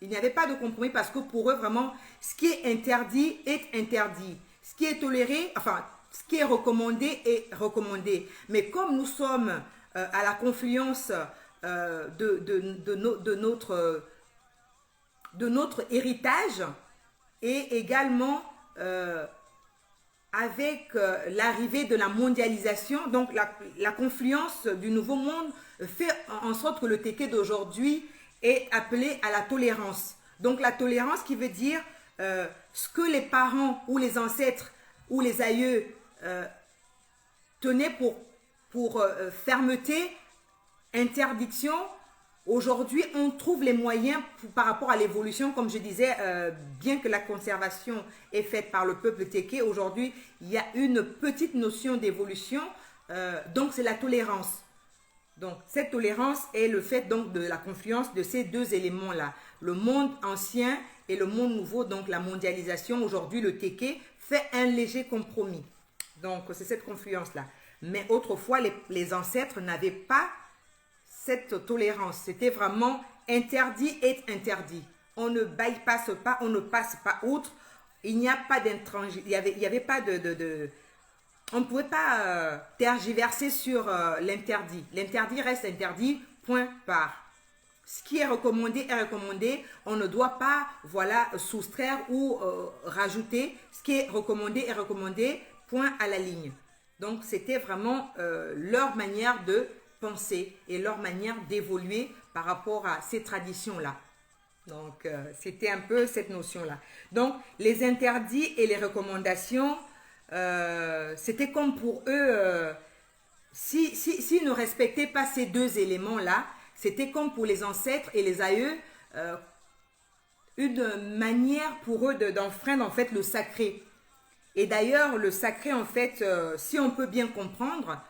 Il n'y avait pas de compromis parce que pour eux, vraiment, ce qui est interdit est interdit. Ce qui est toléré, enfin, ce qui est recommandé est recommandé. Mais comme nous sommes à la confluence de notre héritage et également avec l'arrivée de la mondialisation, donc la confluence du nouveau monde fait en sorte que le téké d'aujourd'hui est appelé à la tolérance. Donc la tolérance qui veut dire ce que les parents ou les ancêtres ou les aïeux tenaient pour fermeté, interdiction. Aujourd'hui, on trouve les moyens par rapport à l'évolution, comme je disais, bien que la conservation est faite par le peuple téké, aujourd'hui, il y a une petite notion d'évolution, donc c'est la tolérance. Donc, cette tolérance est le fait donc de la confluence de ces deux éléments-là, le monde ancien et le monde nouveau, donc la mondialisation. Aujourd'hui, le téké fait un léger compromis. Donc, c'est cette confluence-là. Mais autrefois, les ancêtres n'avaient pas cette tolérance. C'était vraiment interdit et interdit. On ne bypasse pas, on ne passe pas outre. Il n'y a pas d'étranger. Il y avait pas on ne pouvait pas tergiverser sur l'interdit. L'interdit reste interdit, point barre. Ce qui est recommandé est recommandé. On ne doit pas, voilà, soustraire ou rajouter. Ce qui est recommandé est recommandé, point à la ligne. Donc, c'était vraiment leur manière de penser et leur manière d'évoluer par rapport à ces traditions-là. Donc, c'était un peu cette notion-là. Donc, les interdits et les recommandations, c'était comme pour eux, s'ils ne respectaient pas ces deux éléments-là, c'était comme pour les ancêtres et les aïeux, une manière pour eux d'enfreindre en fait le sacré. Et d'ailleurs, le sacré, en fait, si on peut bien comprendre,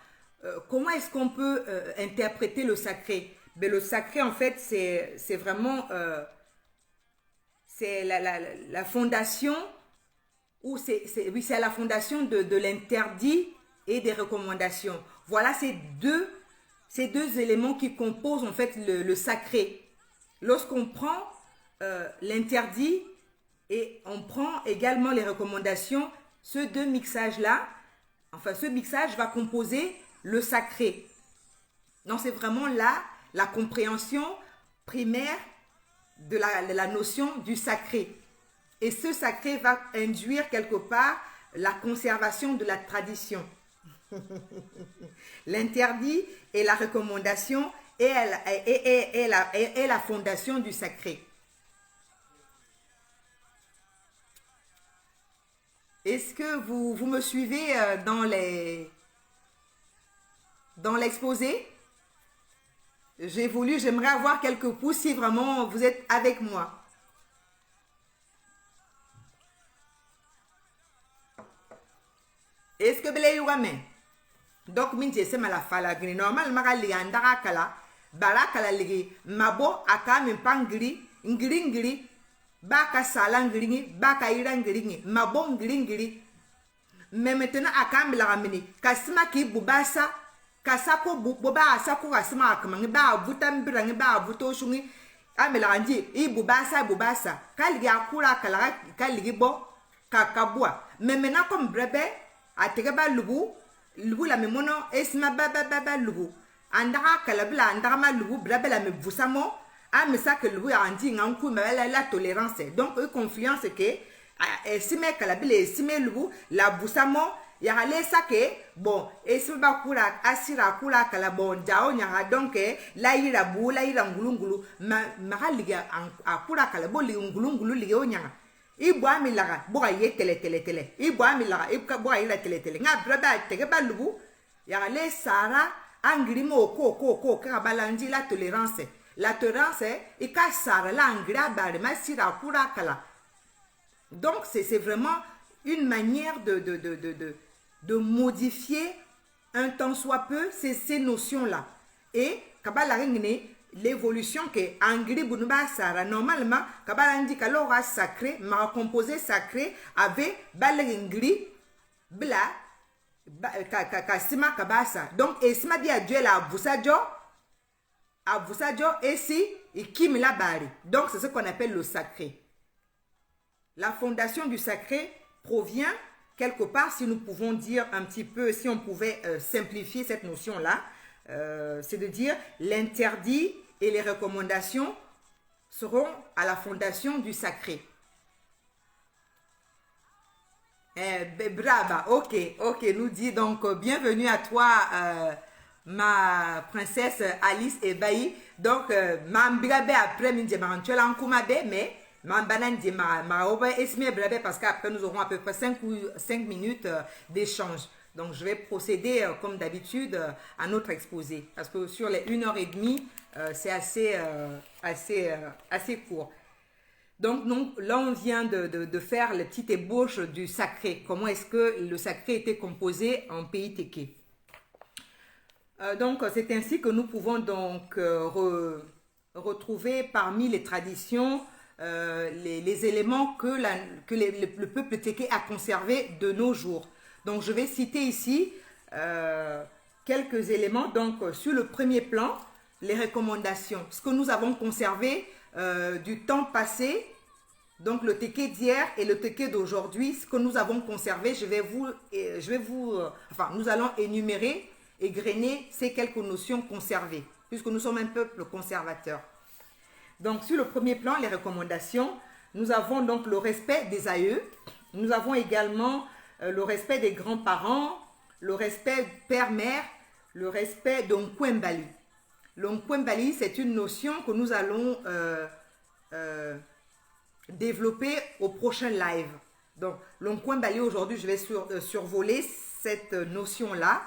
comment est-ce qu'on peut interpréter le sacré? Ben, le sacré, en fait, c'est vraiment c'est la fondation ou oui, c'est à la fondation de l'interdit et des recommandations. Voilà ces deux éléments qui composent en fait le sacré. Lorsqu'on prend l'interdit et on prend également les recommandations, ce mixage va composer le sacré. Donc c'est vraiment là la compréhension primaire de la notion du sacré. Et ce sacré va induire quelque part la conservation de la tradition. L'interdit et la recommandation est la fondation du sacré. Est-ce que vous me suivez dans l'exposé? J'aimerais avoir quelques pouces si vraiment vous êtes avec moi. Est-ce que belé yuame? Donc min je sema la fala gri normal maga li andara kala barakala ligi mabo aka min pangri ngiri baka sala ngiri baka ira ngiri mabo ngiri mais maintenant aka mbila ramini kasima ki bubasa kasako boba asako kasima akamang ba vuta mbira ba vuto shungi amela andi i bubasa kaligi akura kala kaligi bo kakabwa mais maintenant comme brebe atege ba lubu la memono esma baba lubu andara kalabla andara ma lubu brebe la me vusamo a me ça que lubu andi nganku me la tolérance donc confiance que esime kalabla esime lubu la vusamo ya ale ça que bon esma ba kula asira kula kala bon jao nya donc la ira bu la ira ngulungulu ma liga akura kala bo li ngulungulu li onya ibo amilaga boga ye tele ibo amilaga ibka boga ila tele nga braba tege balubu ya le sara angri mo ko ka balandi la tolérance et ka sara la angra bare masira kura kala. Donc c'est vraiment une manière de modifier un tant soit peu ces notions là et kabala ngene l'évolution que angri bunuba sara normalement kabalandi kalora sacré ma composé sacré avec balengri bla kasima kabasa donc esma dia Dieu la avusajo et si ikim la bari. Donc c'est ce qu'on appelle le sacré. La fondation du sacré provient quelque part, si nous pouvons dire un petit peu, si on pouvait simplifier cette notion là, c'est de dire l'interdit et les recommandations seront à la fondation du sacré. Brava, ok, nous dit donc bienvenue à toi ma princesse Alice Ebaï. Donc ma mbigabe après minje marantuela en kumabe mais ma banane di ma oba esme brabe parce qu'après nous aurons à peu près 5 minutes d'échange. Donc, je vais procéder, comme d'habitude, à notre exposé. Parce que sur les 1h30, c'est assez court. Donc, là, on vient de faire les petites ébauches du sacré. Comment est-ce que le sacré était composé en pays Téké. Donc, c'est ainsi que nous pouvons donc retrouver parmi les traditions les éléments que le peuple Téké a conservé de nos jours. Donc, je vais citer ici quelques éléments. Donc, sur le premier plan, les recommandations. Ce que nous avons conservé du temps passé, donc le Téké d'hier et le Téké d'aujourd'hui, ce que nous avons conservé, nous allons énumérer, égrener ces quelques notions conservées, puisque nous sommes un peuple conservateur. Donc, sur le premier plan, les recommandations, nous avons donc le respect des aïeux. Nous avons également le respect des grands-parents, le respect père-mère, le respect d'Onkwembali. L'Onkwembali, c'est une notion que nous allons développer au prochain live. Donc, l'Onkwembali, aujourd'hui, je vais survoler cette notion-là.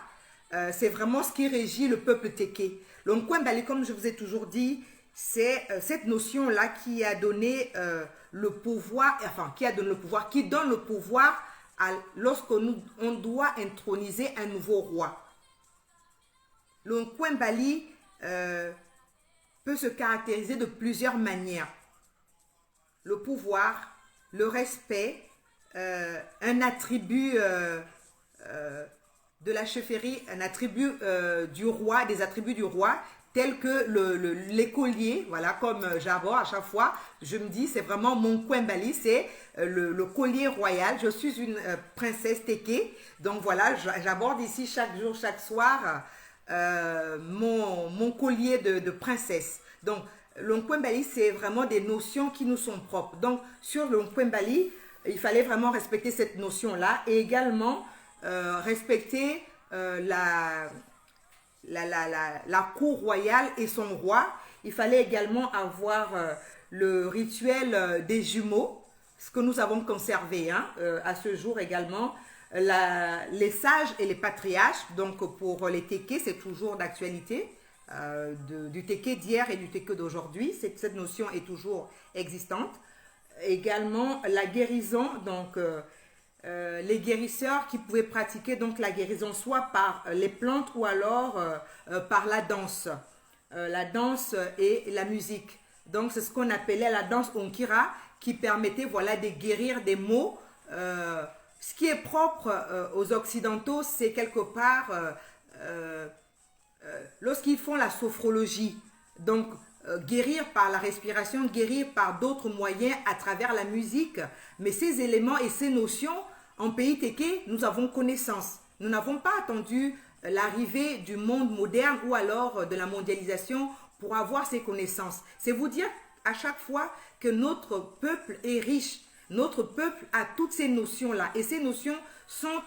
C'est vraiment ce qui régit le peuple Téké. L'Onkwembali, comme je vous ai toujours dit, c'est cette notion-là qui a donné le pouvoir, qui donne le pouvoir lorsqu'on doit introniser un nouveau roi. L'Onkwembali peut se caractériser de plusieurs manières. Le pouvoir, le respect, un attribut de la chefferie, un attribut du roi, des attributs du roi, tels que les voilà, comme Jabor, à chaque fois, je me dis, c'est vraiment mon Kwembali, c'est le collier royal. Je suis une princesse Teke, donc voilà, j'aborde ici chaque jour, chaque soir, mon collier de princesse. Donc, le Kwembali, c'est vraiment des notions qui nous sont propres. Donc, sur le Kwembali, il fallait vraiment respecter cette notion-là et également respecter la cour royale et son roi. Il fallait également avoir le rituel des jumeaux, ce que nous avons conservé à ce jour également. Les sages et les patriarches, donc pour les Teke, c'est toujours d'actualité, du Teke d'hier et du Teke d'aujourd'hui. Cette notion est toujours existante. Également la guérison, donc les guérisseurs qui pouvaient pratiquer donc la guérison soit par les plantes ou alors par la danse et la musique. Donc c'est ce qu'on appelait la danse Onkira qui permettait voilà de guérir des maux. Ce qui est propre aux Occidentaux, c'est quelque part lorsqu'ils font la sophrologie, donc guérir par la respiration, guérir par d'autres moyens à travers la musique. Mais ces éléments et ces notions, en pays Teke, nous avons connaissance. Nous n'avons pas attendu l'arrivée du monde moderne ou alors de la mondialisation pour avoir ces connaissances. C'est vous dire à chaque fois que notre peuple est riche. Notre peuple a toutes ces notions-là. Et ces notions sont...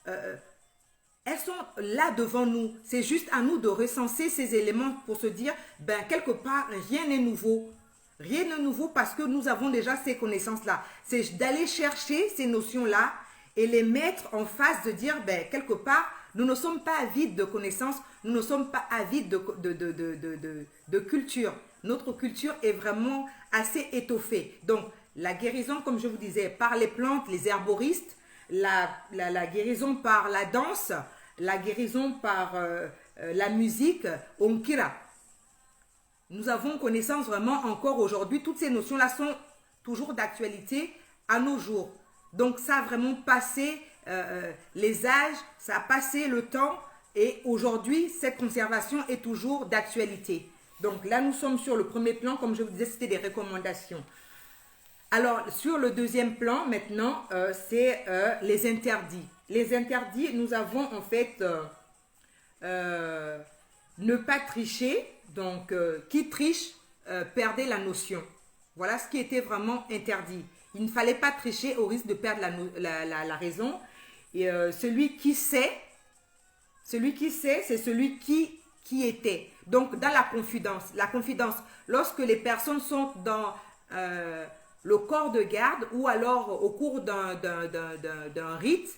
elles sont là devant nous. C'est juste à nous de recenser ces éléments pour se dire, ben quelque part, rien n'est nouveau. Rien n'est nouveau parce que nous avons déjà ces connaissances-là. C'est d'aller chercher ces notions-là et les mettre en face de dire, ben quelque part, nous ne sommes pas avides de connaissances, nous ne sommes pas avides de culture. Notre culture est vraiment assez étoffée. Donc, la guérison, comme je vous disais, par les plantes, les herboristes, la guérison par la danse, la guérison par la musique, Onkira. Nous avons connaissance vraiment encore aujourd'hui. Toutes ces notions-là sont toujours d'actualité à nos jours. Donc ça a vraiment passé les âges, ça a passé le temps et aujourd'hui, cette conservation est toujours d'actualité. Donc là, nous sommes sur le premier plan, comme je vous disais, c'était des recommandations. Alors, sur le deuxième plan, maintenant, c'est les interdits. Les interdits, nous avons en fait ne pas tricher. Donc, qui triche perdait la notion. Voilà ce qui était vraiment interdit. Il ne fallait pas tricher au risque de perdre la raison. Et celui qui sait, c'est celui qui était. Donc, dans la confidence, lorsque les personnes sont dans... le corps de garde ou alors au cours d'un rite,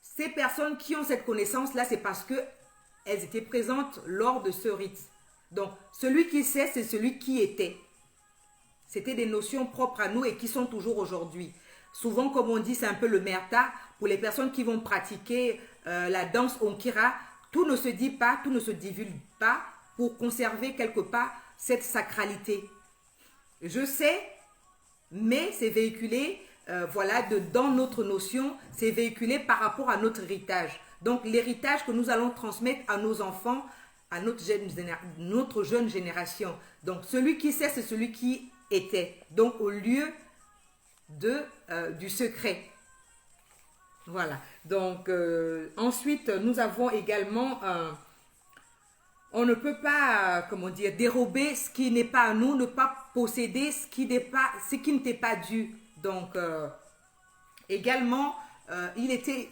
ces personnes qui ont cette connaissance-là, c'est parce qu'elles étaient présentes lors de ce rite. Donc, celui qui sait, c'est celui qui était. C'était des notions propres à nous et qui sont toujours aujourd'hui. Souvent, comme on dit, c'est un peu le merta. Pour les personnes qui vont pratiquer la danse Onkira, tout ne se dit pas, tout ne se divulgue pas pour conserver quelque part cette sacralité. Je sais... mais c'est véhiculé, voilà, dans notre notion, c'est véhiculé par rapport à notre héritage. Donc, l'héritage que nous allons transmettre à nos enfants, à notre jeune génération. Donc, celui qui sait, c'est celui qui était. Donc, au lieu du secret. Voilà. Donc, ensuite, nous avons également... on ne peut pas, comment dire, dérober ce qui n'est pas à nous, ne pas posséder ce qui ne t'est pas dû. Donc, également, il était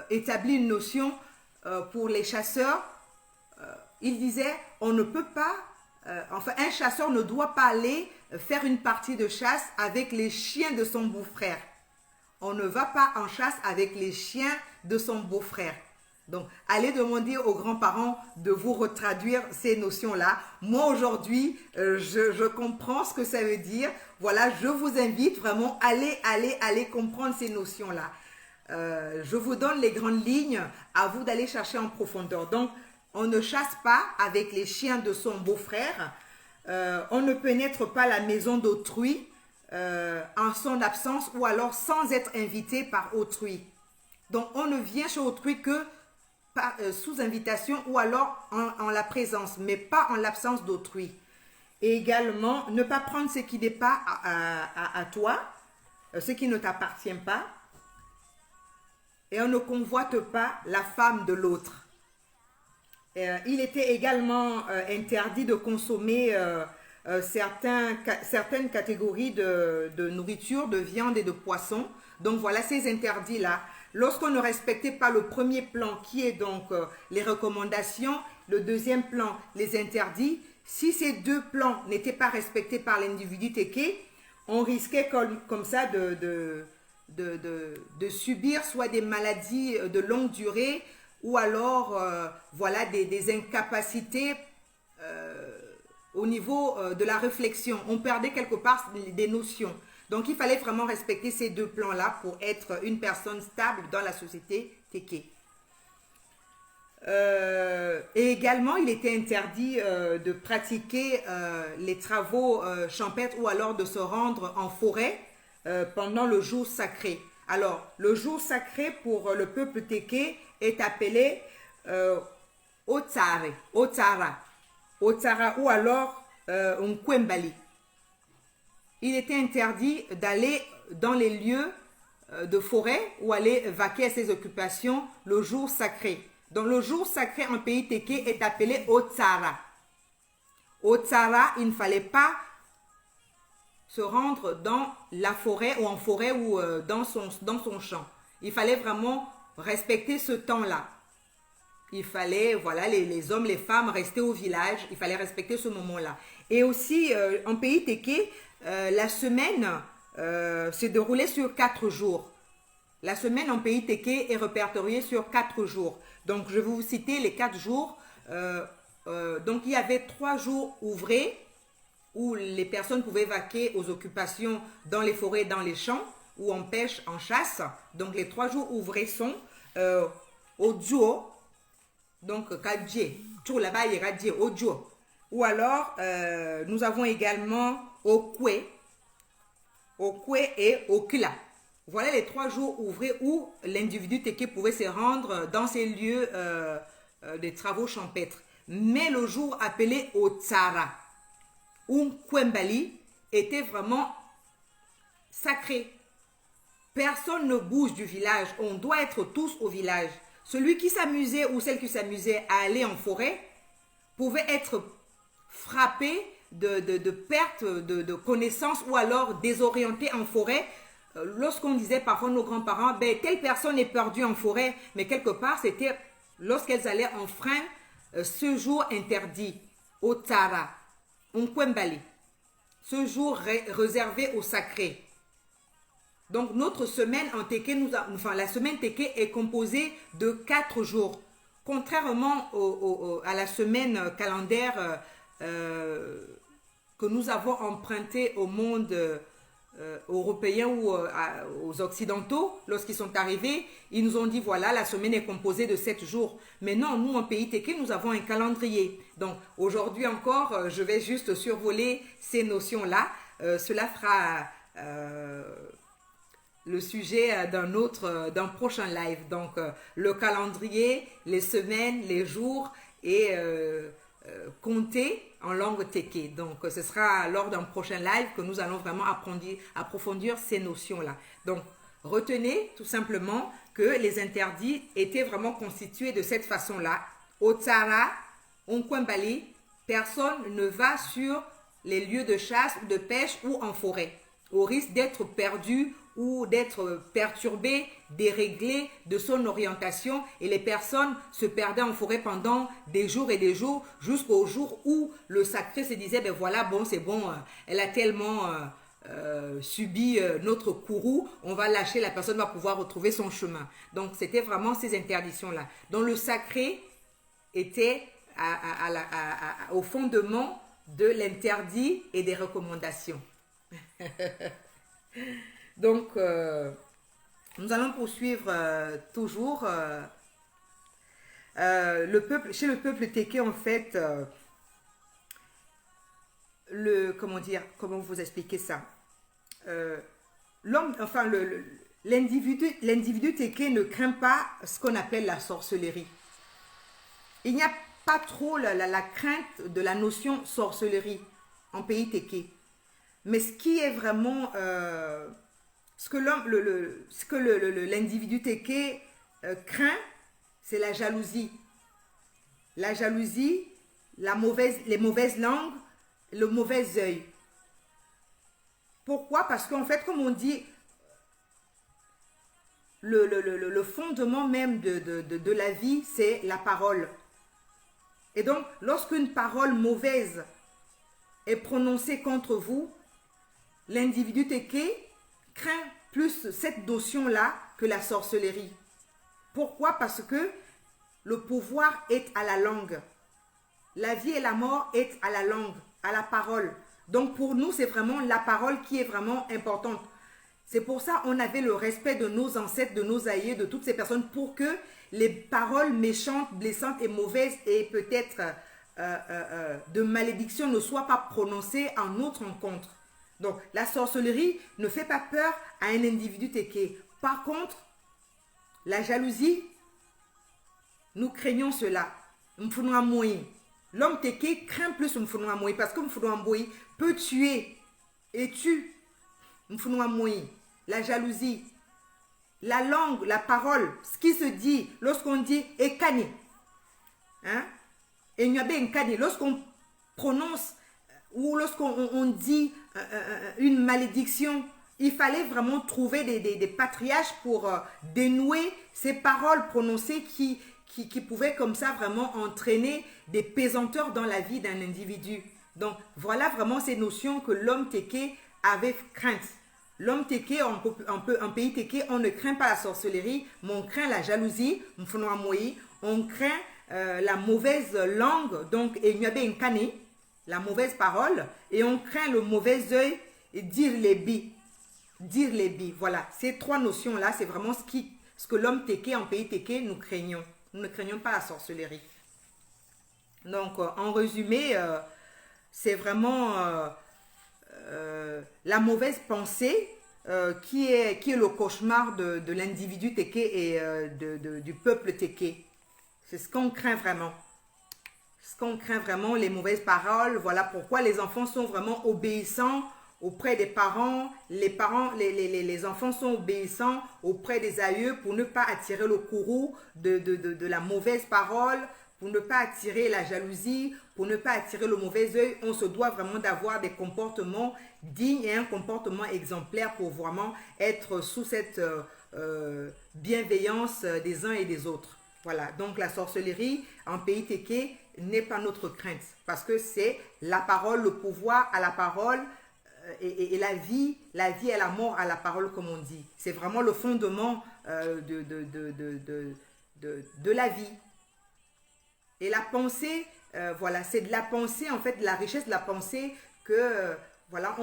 établi une notion pour les chasseurs. Il disait, on ne peut pas, enfin, un chasseur ne doit pas aller faire une partie de chasse avec les chiens de son beau-frère. On ne va pas en chasse avec les chiens de son beau-frère. Donc, allez demander aux grands-parents de vous retraduire ces notions-là. Moi, aujourd'hui, je comprends ce que ça veut dire. Voilà, je vous invite vraiment, allez comprendre ces notions-là. Je vous donne les grandes lignes, à vous d'aller chercher en profondeur. Donc, on ne chasse pas avec les chiens de son beau-frère. On ne pénètre pas la maison d'autrui. en son absence ou alors sans être invité par autrui. Donc, on ne vient chez autrui que sous invitation ou alors en la présence, mais pas en l'absence d'autrui. Et également, ne pas prendre ce qui n'est pas à toi, ce qui ne t'appartient pas. Et on ne convoite pas la femme de l'autre. Il était également interdit de consommer certaines catégories de nourriture, de viande et de poisson. Donc voilà ces interdits-là. Lorsqu'on ne respectait pas le premier plan qui est donc les recommandations, le deuxième plan, les interdits, si ces deux plans n'étaient pas respectés par l'individu téké, on risquait comme ça de subir soit des maladies de longue durée ou alors voilà des incapacités au niveau de la réflexion. On perdait quelque part des notions. Donc, il fallait vraiment respecter ces deux plans-là pour être une personne stable dans la société téké. Et également, il était interdit de pratiquer les travaux champêtres ou alors de se rendre en forêt pendant le jour sacré. Alors, le jour sacré pour le peuple téké est appelé Otsara ou alors Nkwembali. Il était interdit d'aller dans les lieux de forêt ou aller vaquer à ses occupations le jour sacré. Donc le jour sacré en pays téké est appelé Otsara. Otsara, il ne fallait pas se rendre dans la forêt ou en forêt ou dans son champ. Il fallait vraiment respecter ce temps-là. Il fallait, voilà, les hommes, les femmes rester au village. Il fallait respecter ce moment-là. Et aussi, en pays téké, la semaine se déroulait sur 4 jours. La semaine en pays téké est répertoriée sur 4 jours. Donc, je vais vous citer les 4 jours. Donc, il y avait 3 jours ouvrés où les personnes pouvaient vaquer aux occupations dans les forêts, dans les champs, ou en pêche, en chasse. Donc, les 3 jours ouvrés sont au duo, donc kadje, tout là-bas il y aura dit au duo. Ou alors, nous avons également au kwe et au kila. Voilà les 3 jours ouvrés où l'individu téké pouvait se rendre dans ces lieux de travaux champêtres. Mais le jour appelé Otsara ou Kwembali était vraiment sacré. Personne ne bouge du village. On doit être tous au village. Celui qui s'amusait ou celle qui s'amusait à aller en forêt pouvait être frappé de perte de connaissances ou alors désorienté en forêt. Lorsqu'on disait parfois nos grands-parents, ben, telle personne est perdue en forêt, mais quelque part c'était lorsqu'elles allaient enfreindre ce jour interdit, au Tara, au Kwembali, ce jour réservé au sacré. Donc notre semaine en téké, la semaine téké est composée de 4 jours. Contrairement à la semaine calendaire que nous avons emprunté au monde européen ou aux occidentaux, lorsqu'ils sont arrivés, ils nous ont dit voilà, la semaine est composée de 7 jours. Mais non, nous en pays téké, nous avons un calendrier. Donc aujourd'hui encore, je vais juste survoler ces notions-là. Cela fera le sujet d'un prochain live. Donc le calendrier, les semaines, les jours et compter en langue téké. Donc ce sera lors d'un prochain live que nous allons vraiment approfondir ces notions-là. Donc retenez tout simplement que les interdits étaient vraiment constitués de cette façon-là. Au Tsara, Onkwembali, personne ne va sur les lieux de chasse ou de pêche ou en forêt, au risque d'être perdu ou d'être perturbé, déréglé de son orientation, et les personnes se perdaient en forêt pendant des jours et des jours jusqu'au jour où le sacré se disait ben voilà, bon c'est bon, elle a tellement subi notre courroux, on va lâcher, la personne va pouvoir retrouver son chemin. Donc c'était vraiment ces interdictions là. Donc le sacré était au fondement de l'interdit et des recommandations. Donc, nous allons poursuivre toujours. Chez le peuple téké, en fait, comment vous expliquer ça? l'homme, enfin l'individu Téké ne craint pas ce qu'on appelle la sorcellerie. Il n'y a pas trop la crainte de la notion sorcellerie en pays Téké. Mais ce qui est vraiment, ce que l'individu Téké craint, c'est la jalousie. La jalousie, les mauvaises langues, le mauvais œil. Pourquoi? Parce qu'en fait, comme on dit, le fondement même de la vie, c'est la parole. Et donc, lorsqu'une parole mauvaise est prononcée contre vous, l'individu Téké craint plus cette notion-là que la sorcellerie. Pourquoi? Parce que le pouvoir est à la langue. La vie et la mort est à la langue, à la parole. Donc pour nous, c'est vraiment la parole qui est vraiment importante. C'est pour ça qu'on avait le respect de nos ancêtres, de nos aïeux, de toutes ces personnes, pour que les paroles méchantes, blessantes et mauvaises et peut-être de malédiction ne soient pas prononcées en notre encontre. Donc la sorcellerie ne fait pas peur à un individu Téké. Par contre, la jalousie, nous craignons cela. L'homme Téké craint plus Mfounoua parce que Mfounoua peut tuer et tue Mfounoua. La jalousie, la langue, la parole, ce qui se dit lorsqu'on dit Ekani, hein? Lorsqu'on prononce ou lorsqu'on dit une malédiction, il fallait vraiment trouver des patriarches pour dénouer ces paroles prononcées qui pouvaient comme ça vraiment entraîner des pesanteurs dans la vie d'un individu. Donc voilà vraiment ces notions que l'homme Téké avait crainte. L'homme Téké, en pays Téké, on ne craint pas la sorcellerie, mais on craint la jalousie, on craint la mauvaise langue, donc la mauvaise parole, et on craint le mauvais œil et dire les billes. Dire les billes, voilà. Ces trois notions-là, c'est vraiment ce que l'homme Téké, en pays Téké, nous craignons. Nous ne craignons pas la sorcellerie. Donc, en résumé, c'est vraiment la mauvaise pensée qui est le cauchemar de l'individu Téké et du peuple Téké. C'est ce qu'on craint vraiment. Ce qu'on craint vraiment, les mauvaises paroles. Voilà pourquoi les enfants sont vraiment obéissants auprès des parents. Les enfants sont obéissants auprès des aïeux pour ne pas attirer le courroux de la mauvaise parole, pour ne pas attirer la jalousie, pour ne pas attirer le mauvais œil. On se doit vraiment d'avoir des comportements dignes et un comportement exemplaire pour vraiment être sous cette bienveillance des uns et des autres. Voilà, donc la sorcellerie en pays Téké n'est pas notre crainte parce que c'est la parole, le pouvoir à la parole et la vie et la mort à la parole comme on dit. C'est vraiment le fondement de la vie. Et la pensée, voilà, c'est de la pensée, en fait, de la richesse de la pensée que, voilà,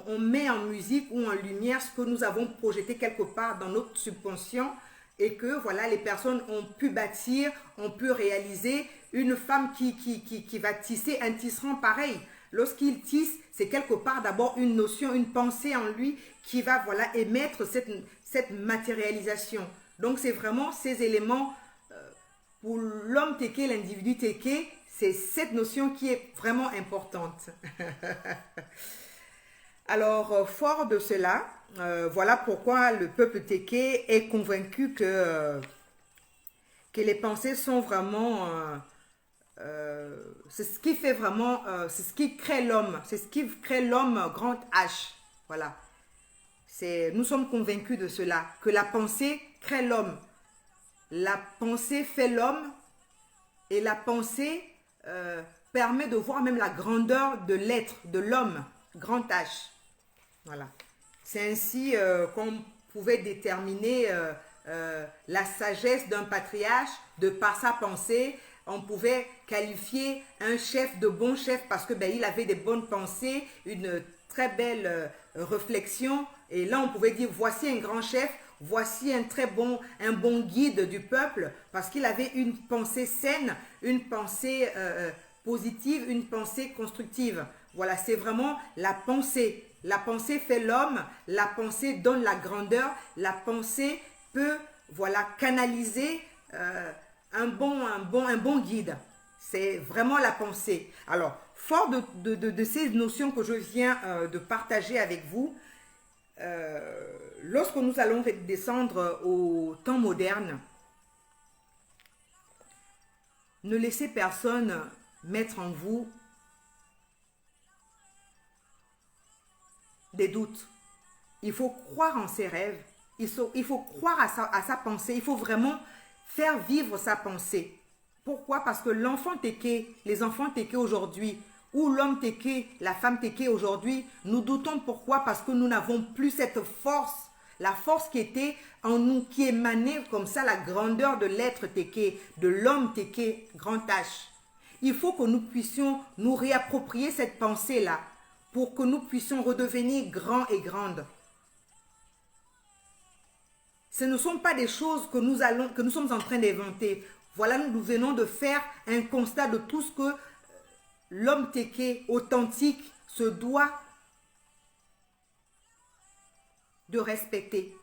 on met en musique ou en lumière ce que nous avons projeté quelque part dans notre subconscient et que, voilà, les personnes ont pu bâtir, ont pu réaliser. Une femme qui va tisser un tisserand pareil. Lorsqu'il tisse, c'est quelque part d'abord une notion, une pensée en lui qui va, voilà, émettre cette matérialisation. Donc, c'est vraiment ces éléments. Pour l'homme Téké, l'individu Téké, c'est cette notion qui est vraiment importante. Alors, fort de cela, voilà pourquoi le peuple Téké est convaincu que les pensées sont vraiment... c'est ce qui fait vraiment... c'est ce qui crée l'homme. C'est ce qui crée l'homme grand H. Voilà. Nous sommes convaincus de cela, que la pensée crée l'homme. La pensée fait l'homme et la pensée permet de voir même la grandeur de l'être, de l'homme, grand H. Voilà. C'est ainsi qu'on pouvait déterminer la sagesse d'un patriarche de par sa pensée. On pouvait qualifier un chef de bon chef parce que il avait des bonnes pensées, une très belle réflexion. Et là, on pouvait dire voici un grand chef. Voici un bon guide du peuple parce qu'il avait une pensée saine, une pensée positive, une pensée constructive. Voilà, c'est vraiment la pensée La pensée fait l'homme, la pensée donne la grandeur, la pensée peut, voilà, canaliser un bon guide. C'est vraiment la pensée. Alors, fort de ces notions que je viens de partager avec vous, lorsque nous allons descendre au temps moderne, ne laissez personne mettre en vous des doutes. Il faut croire en ses rêves. Il faut croire à sa pensée. Il faut vraiment faire vivre sa pensée. Pourquoi? Parce que l'enfant téké, les enfants téké aujourd'hui, ou l'homme téké, la femme téké aujourd'hui, nous doutons pourquoi? Parce que nous n'avons plus cette force. La force qui était en nous, qui émanait comme ça, la grandeur de l'être téké, de l'homme téké, grand H. Il faut que nous puissions nous réapproprier cette pensée-là pour que nous puissions redevenir grands et grandes. Ce ne sont pas des choses que nous sommes en train d'inventer. Voilà, nous venons de faire un constat de tout ce que l'homme téké authentique se doit de respecter.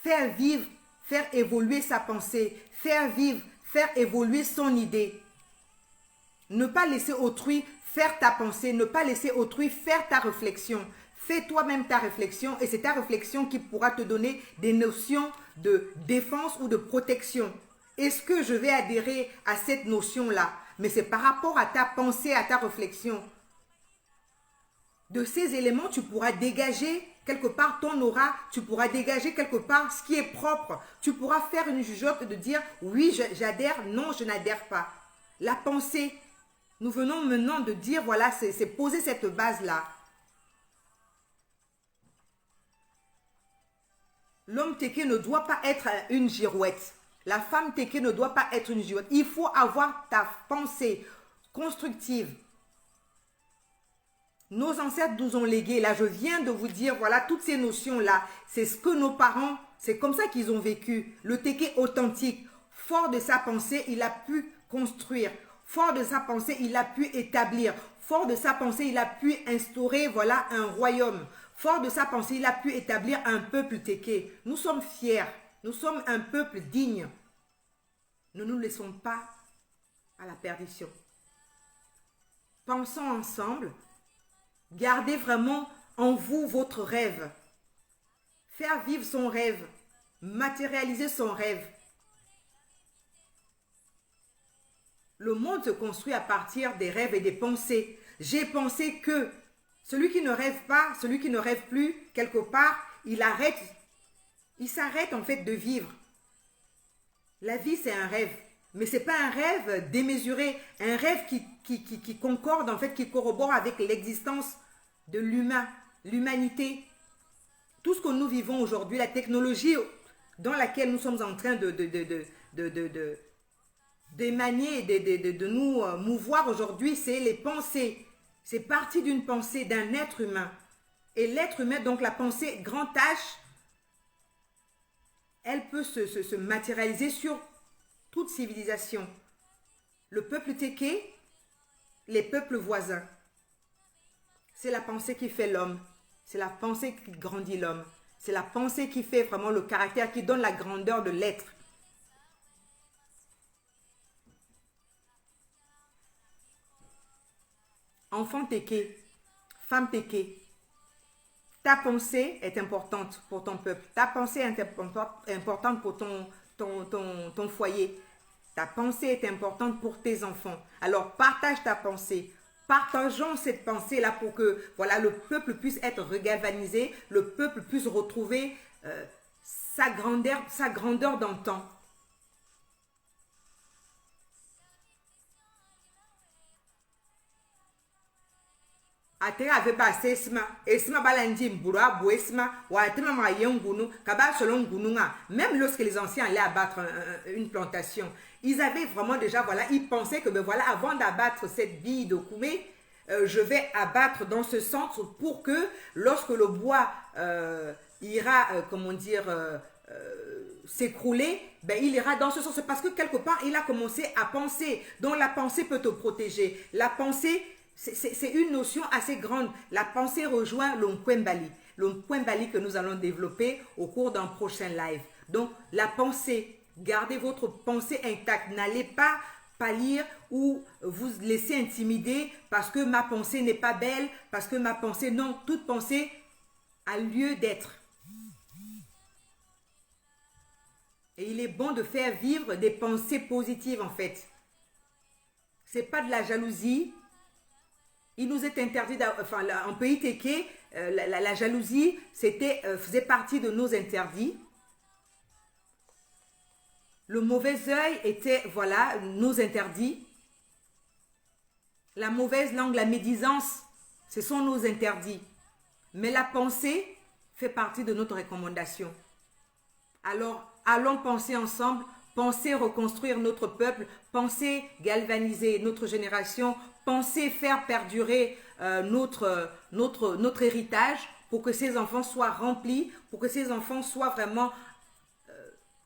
Faire vivre, faire évoluer sa pensée, faire vivre, faire évoluer son idée. Ne pas laisser autrui faire ta pensée, ne pas laisser autrui faire ta réflexion. Fais toi-même ta réflexion et c'est ta réflexion qui pourra te donner des notions de défense ou de protection. Est-ce que je vais adhérer à cette notion-là? Mais c'est par rapport à ta pensée, à ta réflexion. De ces éléments, tu pourras dégager quelque part ton aura, tu pourras dégager quelque part ce qui est propre. Tu pourras faire une jugeote de dire oui, j'adhère, non, je n'adhère pas. La pensée, nous venons maintenant de dire, voilà, c'est poser cette base-là. L'homme téké ne doit pas être une girouette. La femme téké ne doit pas être une girouette. Il faut avoir ta pensée constructive. Nos ancêtres nous ont légué. Là, je viens de vous dire, voilà, toutes ces notions-là, c'est ce que nos parents, c'est comme ça qu'ils ont vécu. Le téké authentique, fort de sa pensée, il a pu construire. Fort de sa pensée, il a pu établir. Fort de sa pensée, il a pu instaurer, voilà, un royaume. Fort de sa pensée, il a pu établir un peuple téké. Nous sommes fiers. Nous sommes un peuple digne. Ne nous laissons pas à la perdition. Pensons ensemble. Gardez vraiment en vous votre rêve. Faire vivre son rêve. Matérialiser son rêve. Le monde se construit à partir des rêves et des pensées. J'ai pensé que celui qui ne rêve pas, celui qui ne rêve plus, quelque part, il s'arrête en fait de vivre. La vie, c'est un rêve. Mais ce n'est pas un rêve démesuré, un rêve qui concorde, en fait, qui corrobore avec l'existence de l'humain, l'humanité. Tout ce que nous vivons aujourd'hui, la technologie dans laquelle nous sommes en train d'émaner, de nous mouvoir aujourd'hui, c'est les pensées. C'est parti d'une pensée d'un être humain. Et l'être humain, donc la pensée grand H, elle peut se matérialiser sur toute civilisation. Le peuple téké, les peuples voisins. C'est la pensée qui fait l'homme. C'est la pensée qui grandit l'homme. C'est la pensée qui fait vraiment le caractère, qui donne la grandeur de l'être. Enfant téké, femme téké, ta pensée est importante pour ton peuple. Ta pensée est importante pour ton foyer. Ta pensée est importante pour tes enfants. Alors partage ta pensée. Partageons cette pensée-là pour que voilà, le peuple puisse être regalvanisé, le peuple puisse retrouver sa grandeur d'antan. Atera ave ba sesma esma balandi mbura bo esma wa atema ma yengunu kaba selon gununga. Même lorsque les anciens allaient abattre une plantation, ils avaient vraiment déjà, voilà, ils pensaient que ben voilà, avant d'abattre cette bille de Koumé, je vais abattre dans ce sens pour que lorsque le bois ira, comment dire, s'écrouler, ben il ira dans ce sens, parce que quelque part il a commencé à penser. Donc la pensée peut te protéger. La pensée c'est une notion assez grande. La pensée rejoint l'Onkwembali. L'Onkwembali que nous allons développer au cours d'un prochain live. Donc, la pensée, gardez votre pensée intacte. N'allez pas pâlir ou vous laisser intimider parce que ma pensée n'est pas belle, parce que ma pensée, non, toute pensée a lieu d'être. Et il est bon de faire vivre des pensées positives en fait. C'est pas de la jalousie. Il nous est interdit, enfin en pays Téké, la jalousie faisait partie de nos interdits. Le mauvais œil était, voilà, nos interdits. La mauvaise langue, la médisance, ce sont nos interdits. Mais la pensée fait partie de notre recommandation. Alors, allons penser ensemble, penser reconstruire notre peuple, penser galvaniser notre génération, penser faire perdurer notre héritage pour que ces enfants soient remplis, pour que ces enfants soient vraiment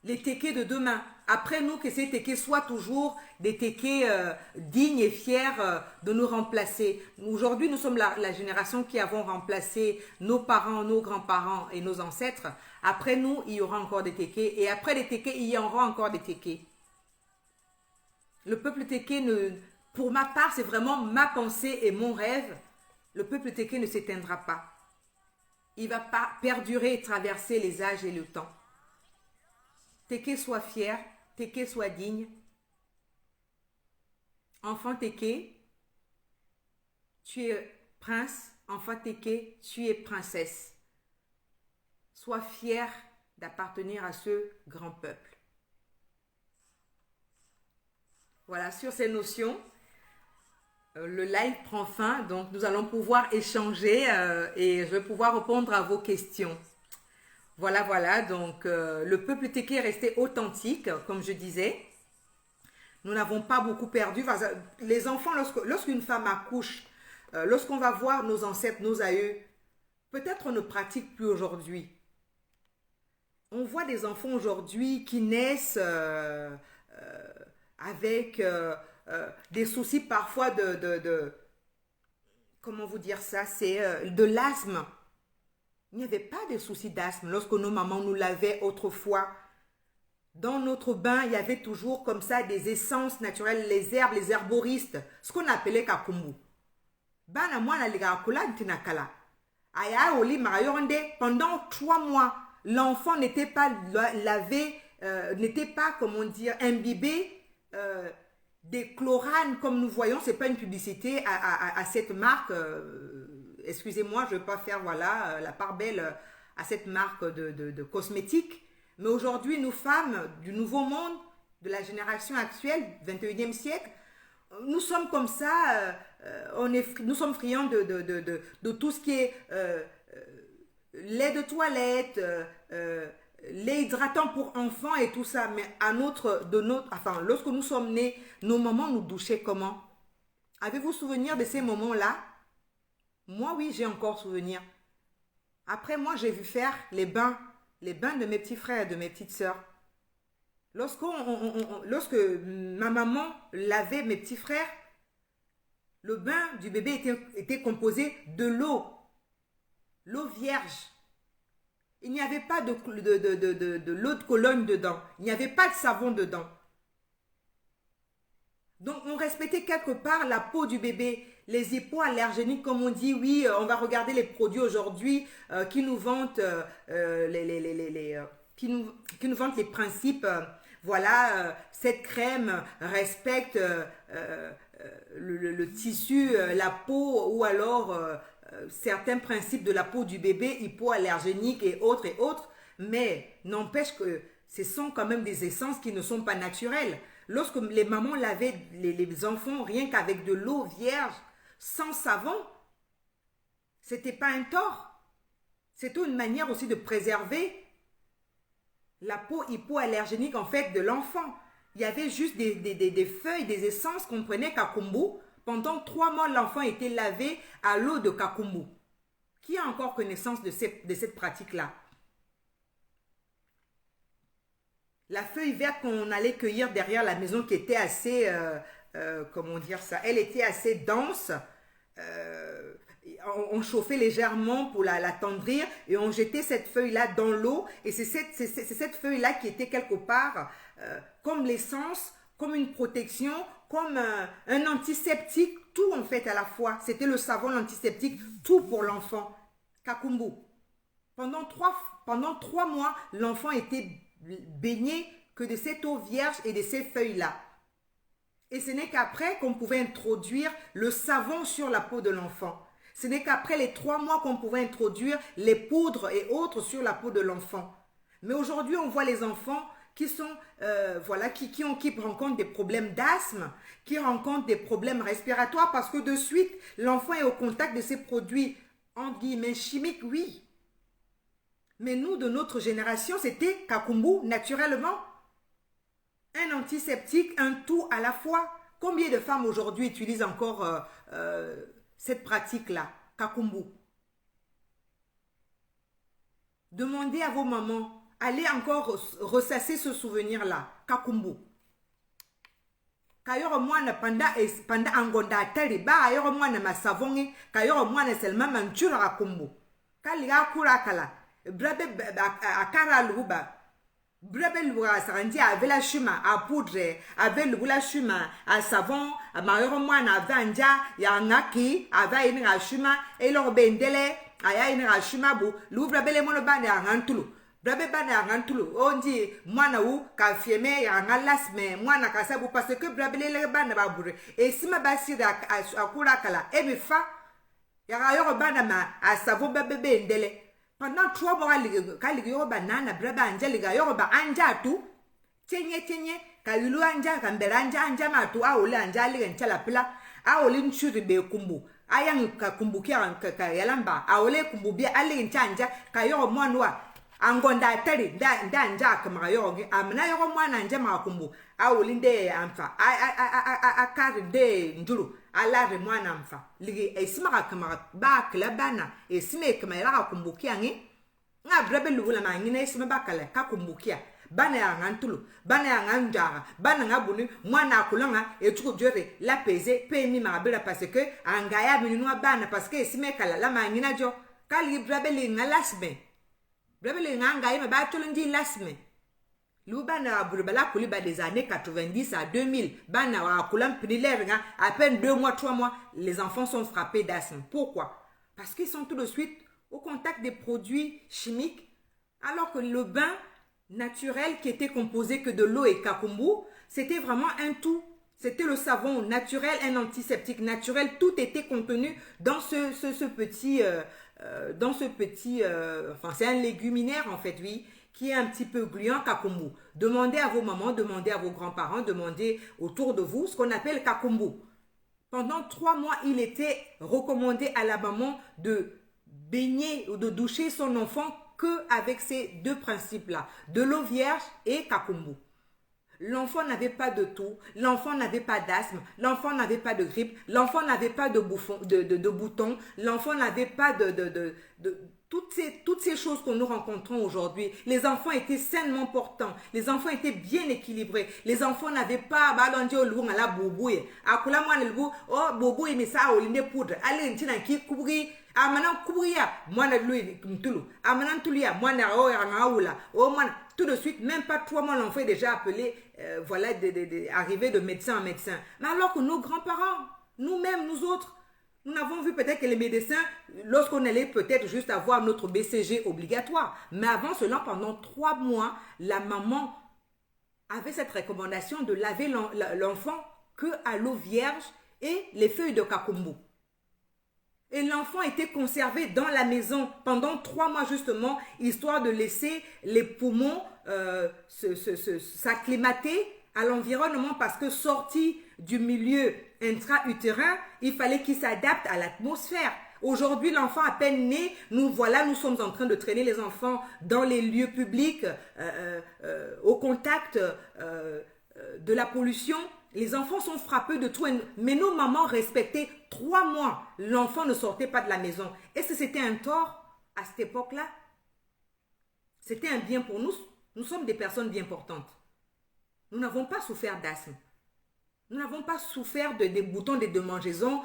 les tékés de demain. Après nous, que ces tékés soient toujours des tékés dignes et fiers de nous remplacer. Aujourd'hui, nous sommes la génération qui avons remplacé nos parents, nos grands-parents et nos ancêtres. Après nous, il y aura encore des tékés. Et après les tékés, il y aura encore des tékés. Le peuple téké, pour ma part, c'est vraiment ma pensée et mon rêve. Le peuple téké ne s'éteindra pas. Il ne va pas perdurer et traverser les âges et le temps. Téké soit fier, Téké soit digne. Enfant Téké, tu es prince. Enfant Téké, tu es princesse. Sois fier d'appartenir à ce grand peuple. Voilà, sur ces notions, le live prend fin. Donc, nous allons pouvoir échanger et je vais pouvoir répondre à vos questions. Voilà, donc le peuple téké est resté authentique, comme je disais. Nous n'avons pas beaucoup perdu. Les enfants, lorsqu'une femme accouche, lorsqu'on va voir nos ancêtres, nos aïeux, peut-être on ne pratique plus aujourd'hui. On voit des enfants aujourd'hui qui naissent avec des soucis parfois comment vous dire ça, c'est de l'asthme. Il n'y avait pas de soucis d'asthme lorsque nos mamans nous lavaient autrefois. Dans notre bain, il y avait toujours comme ça des essences naturelles, les herbes, les herboristes, ce qu'on appelait kakumbu. Pendant 3 mois, l'enfant n'était pas lavé, n'était pas, comment dire, imbibé des chloranes comme nous voyons. Ce n'est pas une publicité à cette marque. Excusez-moi, je ne vais pas faire voilà, la part belle à cette marque de cosmétiques. Mais aujourd'hui, nous femmes du nouveau monde, de la génération actuelle, 21e siècle, nous sommes comme ça, nous sommes friands de tout ce qui est lait de toilette, lait hydratant pour enfants et tout ça. Mais lorsque nous sommes nés, nos mamans nous douchaient comment? Avez-vous souvenir de ces moments-là? Moi, oui, j'ai encore souvenir. Après, moi, j'ai vu faire les bains de mes petits frères et de mes petites sœurs. Lorsque ma maman lavait mes petits frères, le bain du bébé était composé de l'eau vierge. Il n'y avait pas de l'eau de Cologne dedans. Il n'y avait pas de savon dedans. Donc, on respectait quelque part la peau du bébé. Les hypoallergéniques, comme on dit, oui, on va regarder les produits aujourd'hui qui nous vantent qui nous vantent les principes. Voilà, cette crème respecte le tissu, la peau ou alors certains principes de la peau du bébé, hypoallergéniques et autres. Mais n'empêche que ce sont quand même des essences qui ne sont pas naturelles. Lorsque les mamans lavaient les enfants rien qu'avec de l'eau vierge, sans savon, c'était pas un tort. C'était une manière aussi de préserver la peau hypoallergénique en fait de l'enfant. Il y avait juste des feuilles, des essences qu'on prenait kakumbu. Pendant 3 mois, l'enfant était lavé à l'eau de kakumbu. Qui a encore connaissance de cette pratique-là? La feuille verte qu'on allait cueillir derrière la maison qui était assez, comment dire ça, elle était assez dense. on chauffait légèrement pour l'attendrir et on jetait cette feuille-là dans l'eau. Et c'est cette feuille-là qui était quelque part comme l'essence, comme une protection, comme un antiseptique, tout en fait à la fois. C'était le savon, l'antiseptique, tout pour l'enfant. Kakumbu. Pendant 3 mois, l'enfant était baigné que de cette eau vierge et de ces feuilles-là. Et ce n'est qu'après qu'on pouvait introduire le savon sur la peau de l'enfant. Ce n'est qu'après les 3 mois qu'on pouvait introduire les poudres et autres sur la peau de l'enfant. Mais aujourd'hui, on voit les enfants qui sont, qui rencontrent des problèmes d'asthme, qui rencontrent des problèmes respiratoires parce que de suite, l'enfant est au contact de ces produits, entre guillemets, chimiques, oui. Mais nous, de notre génération, c'était Kakumbu, naturellement. Un antiseptique, un tout à la fois. Combien de femmes aujourd'hui utilisent encore cette pratique-là, Kakumbu? Demandez à vos mamans, allez encore ressasser ce souvenir-là, Kakumbu. Kayoro mwana panda angonda atari ba ayoro mwana masavongi kayoro mwana selma manchura Kakumbu. Kaliga kura kala brabe akara luba. Brabe luba sarandi avec la chuma à poudre avec la chuma à savon mayoro mwana avanja ya ngaki ava ina chuma et lo bendele aya ina chuma bu lu brabe le mono bande angantulu. Brabe bana yangantulu onji mwana wu ka fieme yanga lasme mwana kasabu parce que brabe le bana babure et si ma basi akura kala e me fa yaga yoro bana ma asavo bebe ndele pendant 3 mois ka ligi yoro banana brabe anja liga yoro ba anja tu tenye ka yulu anja ka mbera anja ma tu a ole anja liga nchala pila a ole nchuri be kumbu ayang ka kumbukia ka yalamba a ole kumbu bia ale nchanja ka yoro mwanwa angonda atari nda nja kama yogi amna yogo mwana nje makumbu awulinde amfa akari de njuru alare mwana amfa ligi esima kama ba klabana esime kama ira kumbukia ngi nga brebe lugula ma ngine esima bakala kakumbukia bana ya ngantulu bana ya nganja bana ngabuni mwana akulanga etuko jore la peze pemi mabira parce que angaya binunwa bana parce que esime kala la ma ngina jo kali brebe li ngalasbe Brabele nganga yema ba tolondi lasme. Lu bana burubala kuliba des années 90 à 2000. Bana wa kulam piniler nga à peine 2 mois 3 mois les enfants sont frappés d'asthme. Pourquoi? Parce qu'ils sont tout de suite au contact des produits chimiques alors que le bain naturel qui était composé que de l'eau et Kakumbu, c'était vraiment un tout. C'était le savon naturel, un antiseptique naturel, tout était contenu dans ce petit enfin c'est un léguminaire en fait, oui, qui est un petit peu gluant, Kakumbu. Demandez à vos mamans, demandez à vos grands-parents, demandez autour de vous ce qu'on appelle Kakumbu. Pendant 3 mois, il était recommandé à la maman de baigner ou de doucher son enfant qu'avec ces 2 principes-là, de l'eau vierge et Kakumbu. L'enfant n'avait pas de toux, l'enfant n'avait pas d'asthme, l'enfant n'avait pas de grippe, l'enfant n'avait pas de boutons, l'enfant n'avait pas de toutes ces choses que nous rencontrons aujourd'hui. Les enfants étaient sainement portants, les enfants étaient bien équilibrés, les enfants n'avaient pas balonjo lu la boubouye. Akula mwana lu oh boubouye mais ça olinde poudre. Allez ntina ki kubri amana kubriya mwana lui mtulu. Amana tulia mwana o yanga oh mwana tout de suite, même pas 3 mois, l'enfant est déjà appelé, arrivé de médecin en médecin. Mais alors que nos grands-parents, nous-mêmes, nous autres, nous n'avons vu peut-être que les médecins, lorsqu'on allait peut-être juste avoir notre BCG obligatoire. Mais avant cela, pendant 3 mois, la maman avait cette recommandation de laver l'enfant qu'à l'eau vierge et les feuilles de Kakumbu. Et l'enfant était conservé dans la maison pendant 3 mois justement, histoire de laisser les poumons s'acclimater à l'environnement parce que sorti du milieu intra-utérin, il fallait qu'il s'adapte à l'atmosphère. Aujourd'hui, l'enfant à peine né, nous sommes en train de traîner les enfants dans les lieux publics, au contact de la pollution. Les enfants sont frappés de tout, mais nos mamans respectaient 3 mois. L'enfant ne sortait pas de la maison. Est-ce que c'était un tort à cette époque-là? C'était un bien pour nous. Nous sommes des personnes bien portantes. Nous n'avons pas souffert d'asthme. Nous n'avons pas souffert des boutons des démangeaisons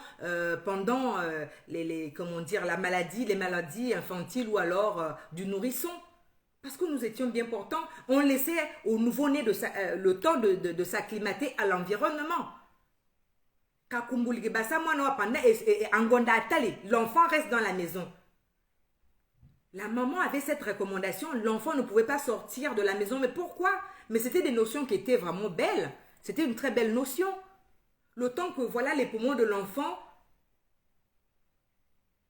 pendant comment dire, les maladies infantiles ou alors du nourrisson. Parce que nous étions bien portants, on laissait au nouveau-né le temps de s'acclimater à l'environnement. L'enfant reste dans la maison. La maman avait cette recommandation, l'enfant ne pouvait pas sortir de la maison. Mais pourquoi? Mais c'était des notions qui étaient vraiment belles. C'était une très belle notion. Le temps que voilà les poumons de l'enfant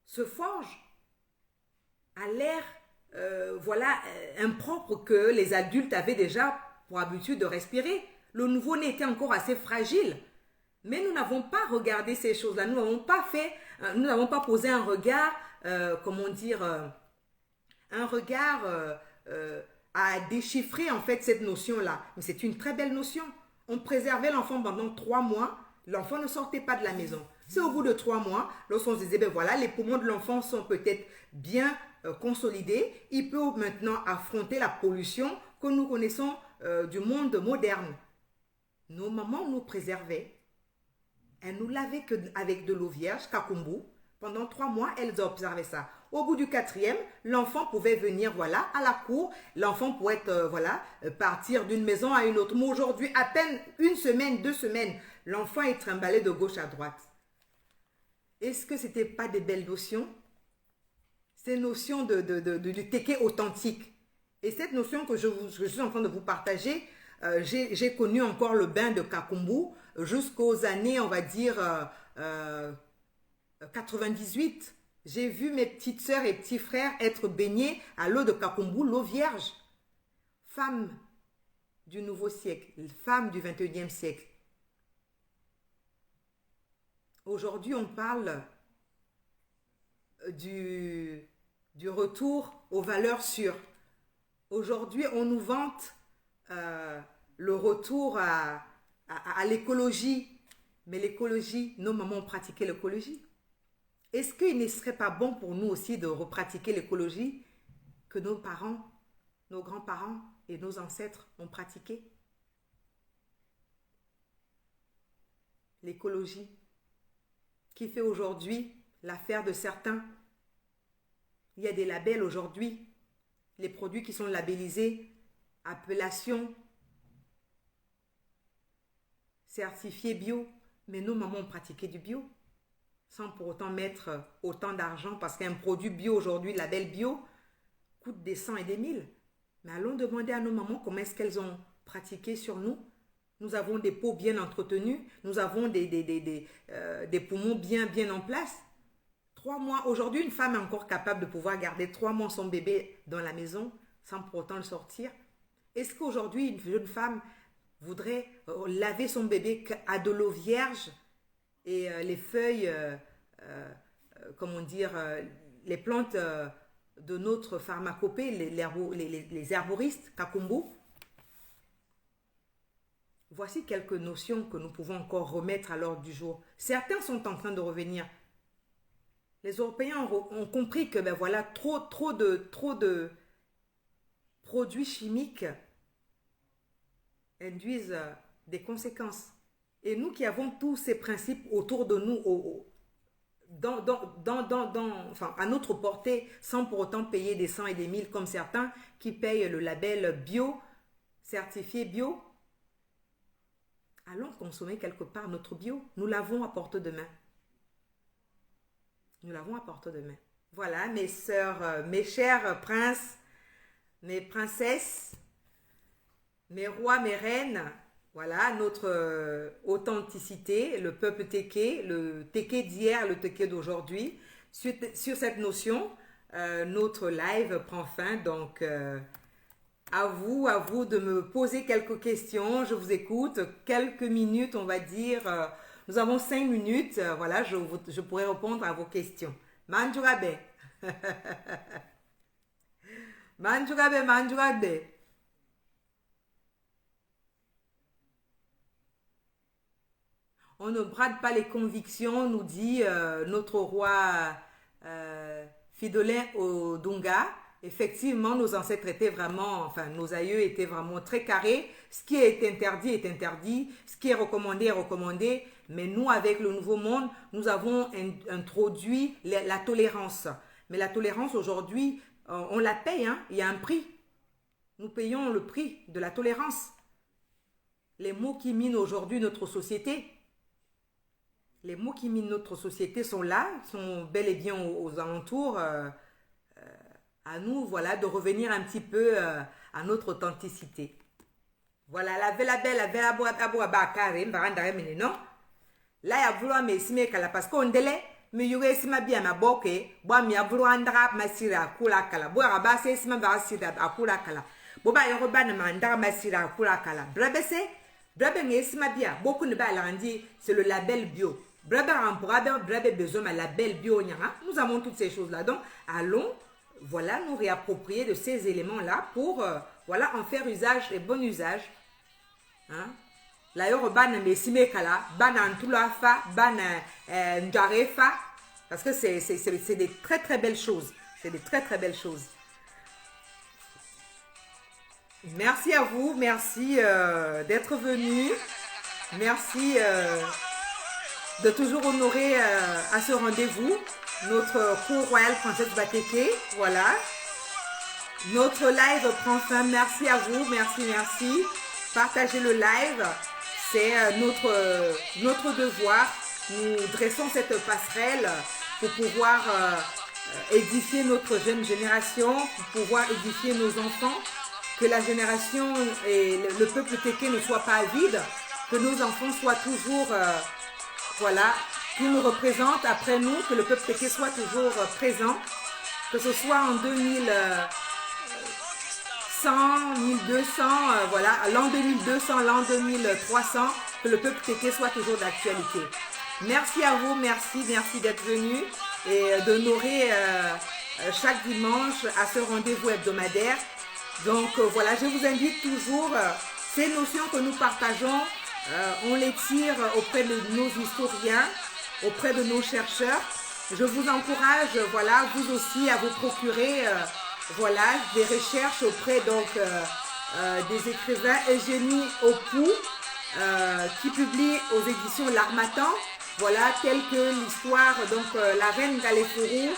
se forgent à l'air impropre que les adultes avaient déjà pour habitude de respirer. Le nouveau-né était encore assez fragile. Mais nous n'avons pas regardé ces choses-là. Nous n'avons pas posé un regard, un regard à déchiffrer en fait cette notion-là. Mais c'est une très belle notion. On préservait l'enfant pendant 3 mois. L'enfant ne sortait pas de la maison. C'est au bout de 3 mois, lorsqu'on se disait, ben voilà, les poumons de l'enfant sont peut-être bien consolidés. Il peut maintenant affronter la pollution que nous connaissons du monde moderne. Nos mamans nous préservaient. Elles nous lavaient avec de l'eau vierge, kakumbu. Pendant 3 mois, elles observaient ça. Au bout du 4e, l'enfant pouvait venir à la cour. L'enfant pouvait partir d'une maison à une autre. Mais aujourd'hui, à peine 1 semaine, 2 semaines, l'enfant est trimballé de gauche à droite. Est-ce que ce n'était pas des belles notions? Ces notions du téké authentique. Et cette notion que je suis en train de vous partager, j'ai connu encore le bain de kakumbu jusqu'aux années, on va dire, 98. J'ai vu mes petites sœurs et petits frères être baignés à l'eau de kakumbu, l'eau vierge. Femmes du nouveau siècle, femmes du 21e siècle. Aujourd'hui, on parle du retour aux valeurs sûres. Aujourd'hui, on nous vante le retour à l'écologie. Mais l'écologie, nos mamans ont pratiqué l'écologie. Est-ce qu'il ne serait pas bon pour nous aussi de repratiquer l'écologie que nos parents, nos grands-parents et nos ancêtres ont pratiqué? L'écologie qui fait aujourd'hui l'affaire de certains. Il y a des labels aujourd'hui. Les produits qui sont labellisés, appellation, certifié bio. Mais nos mamans ont pratiqué du bio sans pour autant mettre autant d'argent parce qu'un produit bio aujourd'hui, label bio, coûte des 100 et des 1000. Mais allons demander à nos mamans comment est-ce qu'elles ont pratiqué sur nous. Nous avons des peaux bien entretenues, nous avons des poumons bien en place. 3 mois, aujourd'hui, une femme est encore capable de pouvoir garder 3 mois son bébé dans la maison sans pour autant le sortir. Est-ce qu'aujourd'hui, une jeune femme voudrait laver son bébé à de l'eau vierge et les feuilles, les plantes de notre pharmacopée, les herboristes, kakumbu? Voici quelques notions que nous pouvons encore remettre à l'ordre du jour. Certains sont en train de revenir. Les Européens ont compris que trop de produits chimiques induisent des conséquences. Et nous qui avons tous ces principes autour de nous, à notre portée, sans pour autant payer des 100 et des 1000 comme certains qui payent le label bio, certifié bio, allons consommer quelque part notre bio. Nous l'avons à portée de main. Nous l'avons à portée de main. Voilà, mes sœurs, mes chers princes, mes princesses, mes rois, mes reines. Voilà notre authenticité, le peuple téké, le téké d'hier, le téké d'aujourd'hui. Sur cette notion, notre live prend fin. Donc, à vous de me poser quelques questions. Je vous écoute. Quelques minutes, on va dire. Nous avons 5 minutes. Voilà, je pourrais répondre à vos questions. Manjurabe. Manjurabe, manjurabe. On ne brade pas les convictions, nous dit notre roi Fridolin Odonga. Effectivement, nos ancêtres étaient vraiment, enfin, nos aïeux étaient vraiment très carrés. Ce qui est interdit. Ce qui est recommandé. Mais nous, avec le Nouveau Monde, nous avons introduit la tolérance. Mais la tolérance, aujourd'hui, on la paye, hein. Il y a un prix. Nous payons le prix de la tolérance. Les mots qui minent aujourd'hui notre société, les mots qui minent notre société sont là, sont bel et bien aux alentours. À nous, voilà, de revenir un petit peu à notre authenticité. Voilà, la belle aboua bakare, mbarandare mene, non? Là, il y a voulu me simer kala parce qu'on délai, mais il y aurait sima bien ma boque, bois mi a voulu andra ma sira kula kala, bois rabase sima ba sira akula kala. Boba y roba ne mandara ma sira kula kala. Brabese, brabe ne sima bien, beaucoup ne ba landi, c'est le label bio. Brabe ramporabe, brabe besoin ma label bio nyanga. Nous avons toutes ces choses là, donc allons. Voilà, nous réapproprier de ces éléments-là pour, voilà, en faire usage et bon usage. Hein? La yoruba na mesime kala, bana antula fa, bana njare fa, parce que c'est des très très belles choses. C'est des très très belles choses. Merci à vous, merci d'être venu. Merci de toujours honorer à ce rendez-vous notre cour royale princesse Bateke. Voilà. Notre live prend fin. Merci à vous. Merci. Partagez le live. C'est notre devoir. Nous dressons cette passerelle pour pouvoir édifier notre jeune génération, pour pouvoir édifier nos enfants. Que la génération et le peuple Téké ne soient pas vides. Que nos enfants soient toujours... voilà, qui nous représente après nous, que le peuple Téké soit toujours présent, que ce soit en 2100, 1200, voilà, l'an 2200, l'an 2300, que le peuple Téké soit toujours d'actualité. Merci à vous, merci d'être venus et d'honorer chaque dimanche à ce rendez-vous hebdomadaire. Donc voilà, je vous invite toujours, ces notions que nous partageons, on les tire auprès de nos historiens, auprès de nos chercheurs. Je vous encourage, voilà, vous aussi à vous procurer, voilà, des recherches auprès donc des écrivains. Eugénie Opou, qui publie aux éditions L'Harmattan, voilà, telle que l'histoire, donc la reine Galéfourou,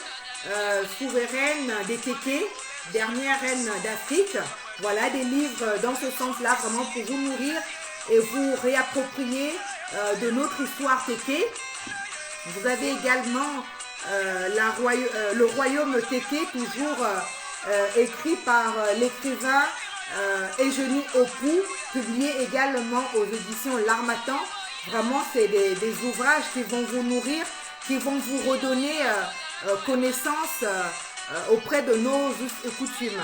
souveraine des Téké, dernière reine d'Afrique. Voilà, des livres dans ce sens-là, vraiment pour vous nourrir et vous réapproprier de notre histoire Téké. Vous avez également le royaume Téké, toujours écrit par l'écrivain Eugénie Opou, publié également aux éditions L'Harmattan. Vraiment, c'est des ouvrages qui vont vous nourrir, qui vont vous redonner connaissance auprès de nos us et coutumes.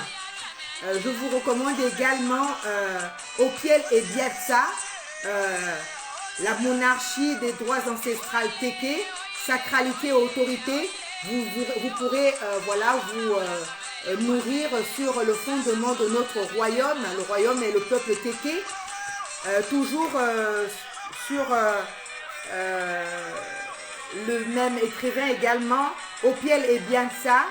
Je vous recommande également Opiel et Biatsa, la monarchie des droits ancestrales Téké, sacralité et autorité. Vous pourrez voilà, vous nourrir sur le fondement de notre royaume. Le royaume est le peuple Téké. Toujours sur le même écrivain également, Opiel et Biatsa,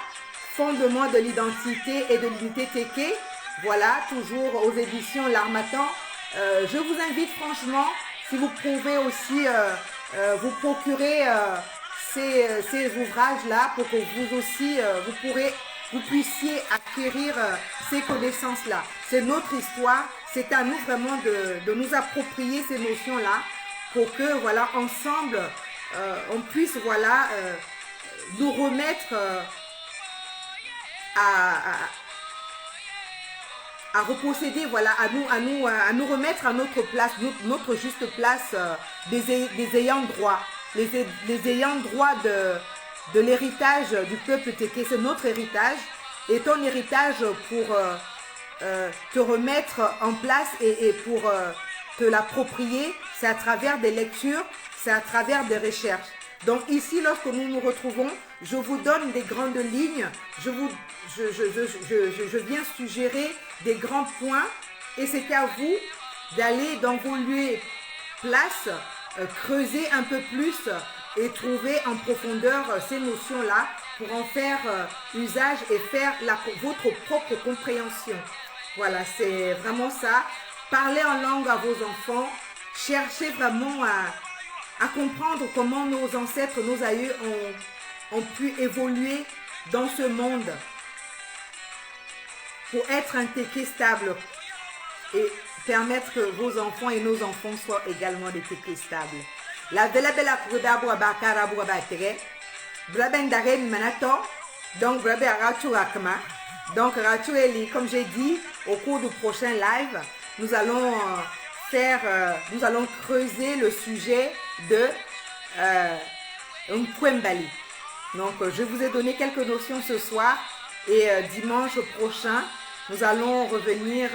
fondement de l'identité et de l'unité Téké. Voilà, toujours aux éditions L'Harmattan. Je vous invite franchement, si vous pouvez aussi vous procurer ces ouvrages-là pour que vous aussi, vous puissiez acquérir ces connaissances-là. C'est notre histoire, c'est à nous vraiment de nous approprier ces notions-là pour que, voilà, ensemble, on puisse, voilà, nous remettre à reposséder, voilà, à nous remettre à notre place, notre juste place des ayants droit, les ayants droit de l'héritage du peuple Téké. C'est notre héritage et ton héritage pour te remettre en place et pour te l'approprier, c'est à travers des lectures, c'est à travers des recherches. Donc ici, lorsque nous nous retrouvons, je vous donne des grandes lignes, je viens suggérer des grands points et c'est à vous d'aller dans vos lieux places, creuser un peu plus et trouver en profondeur ces notions-là pour en faire usage et faire votre propre compréhension. Voilà, c'est vraiment ça. Parlez en langue à vos enfants. Cherchez vraiment à comprendre comment nos ancêtres, nos aïeux ont pu évoluer dans ce monde pour être un téké stable et permettre que vos enfants et nos enfants soient également des tékés stables. La bella bella kudabu abakarabu abatere. Blabendare manato. Donc blabe aratu akma. Donc ratu eli, comme j'ai dit au cours du prochain live, nous allons nous allons creuser le sujet de Nkwembali. Donc je vous ai donné quelques notions ce soir et dimanche prochain, nous allons revenir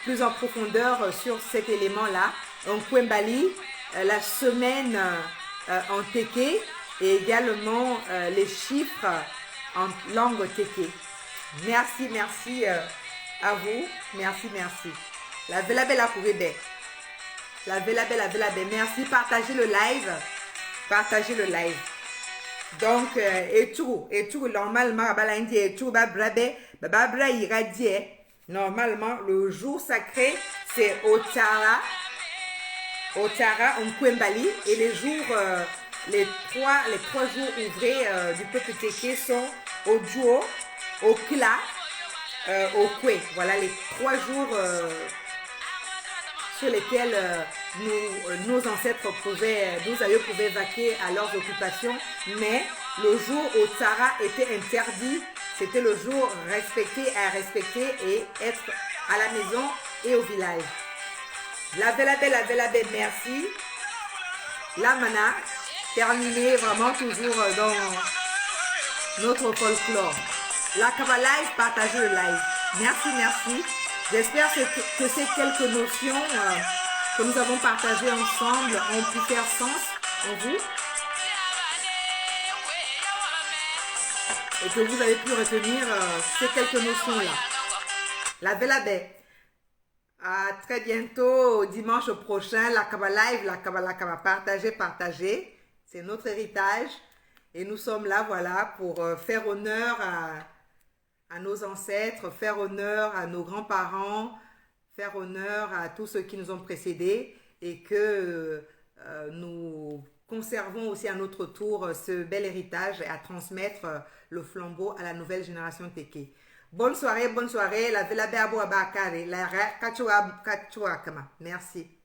plus en profondeur sur cet élément-là. Nkwembali, la semaine en téké et également les chiffres en langue téké. Merci, merci à vous. Merci, merci. La vela bella kourebe. La vela bella bella. Merci. Partagez le live. Partagez le live. Donc, et tout, normalement, et tout, babra irradie. Normalement, le jour sacré, c'est Otara, Nkwembali. Et les jours, les trois jours ouvrés du peuple téké sont au Duo, au Kla, au Kwe. Voilà les 3 jours sur lesquels nos ancêtres nos aïeux pouvaient vaquer à leurs occupations. Mais le jour où Tsara était interdit, c'était le jour à respecter et être à la maison et au village. La vela belle, merci. La mana, terminé vraiment toujours dans notre folklore. La Kaba Live, partagez le live. Merci, merci. J'espère que ces quelques notions que nous avons partagées ensemble ont pu faire sens en vous. Et que vous avez pu retenir ces quelques notions-là. La Bella Baie. À très bientôt, dimanche prochain. La Kaba Live, la Kaba. Partagez. C'est notre héritage. Et nous sommes là, voilà, pour faire honneur à nos ancêtres, faire honneur à nos grands-parents, faire honneur à tous ceux qui nous ont précédés et que nous conservons aussi à notre tour ce bel héritage et à transmettre le flambeau à la nouvelle génération téké. Bonne soirée. La vela beabo abakare, la kachua kama. Merci.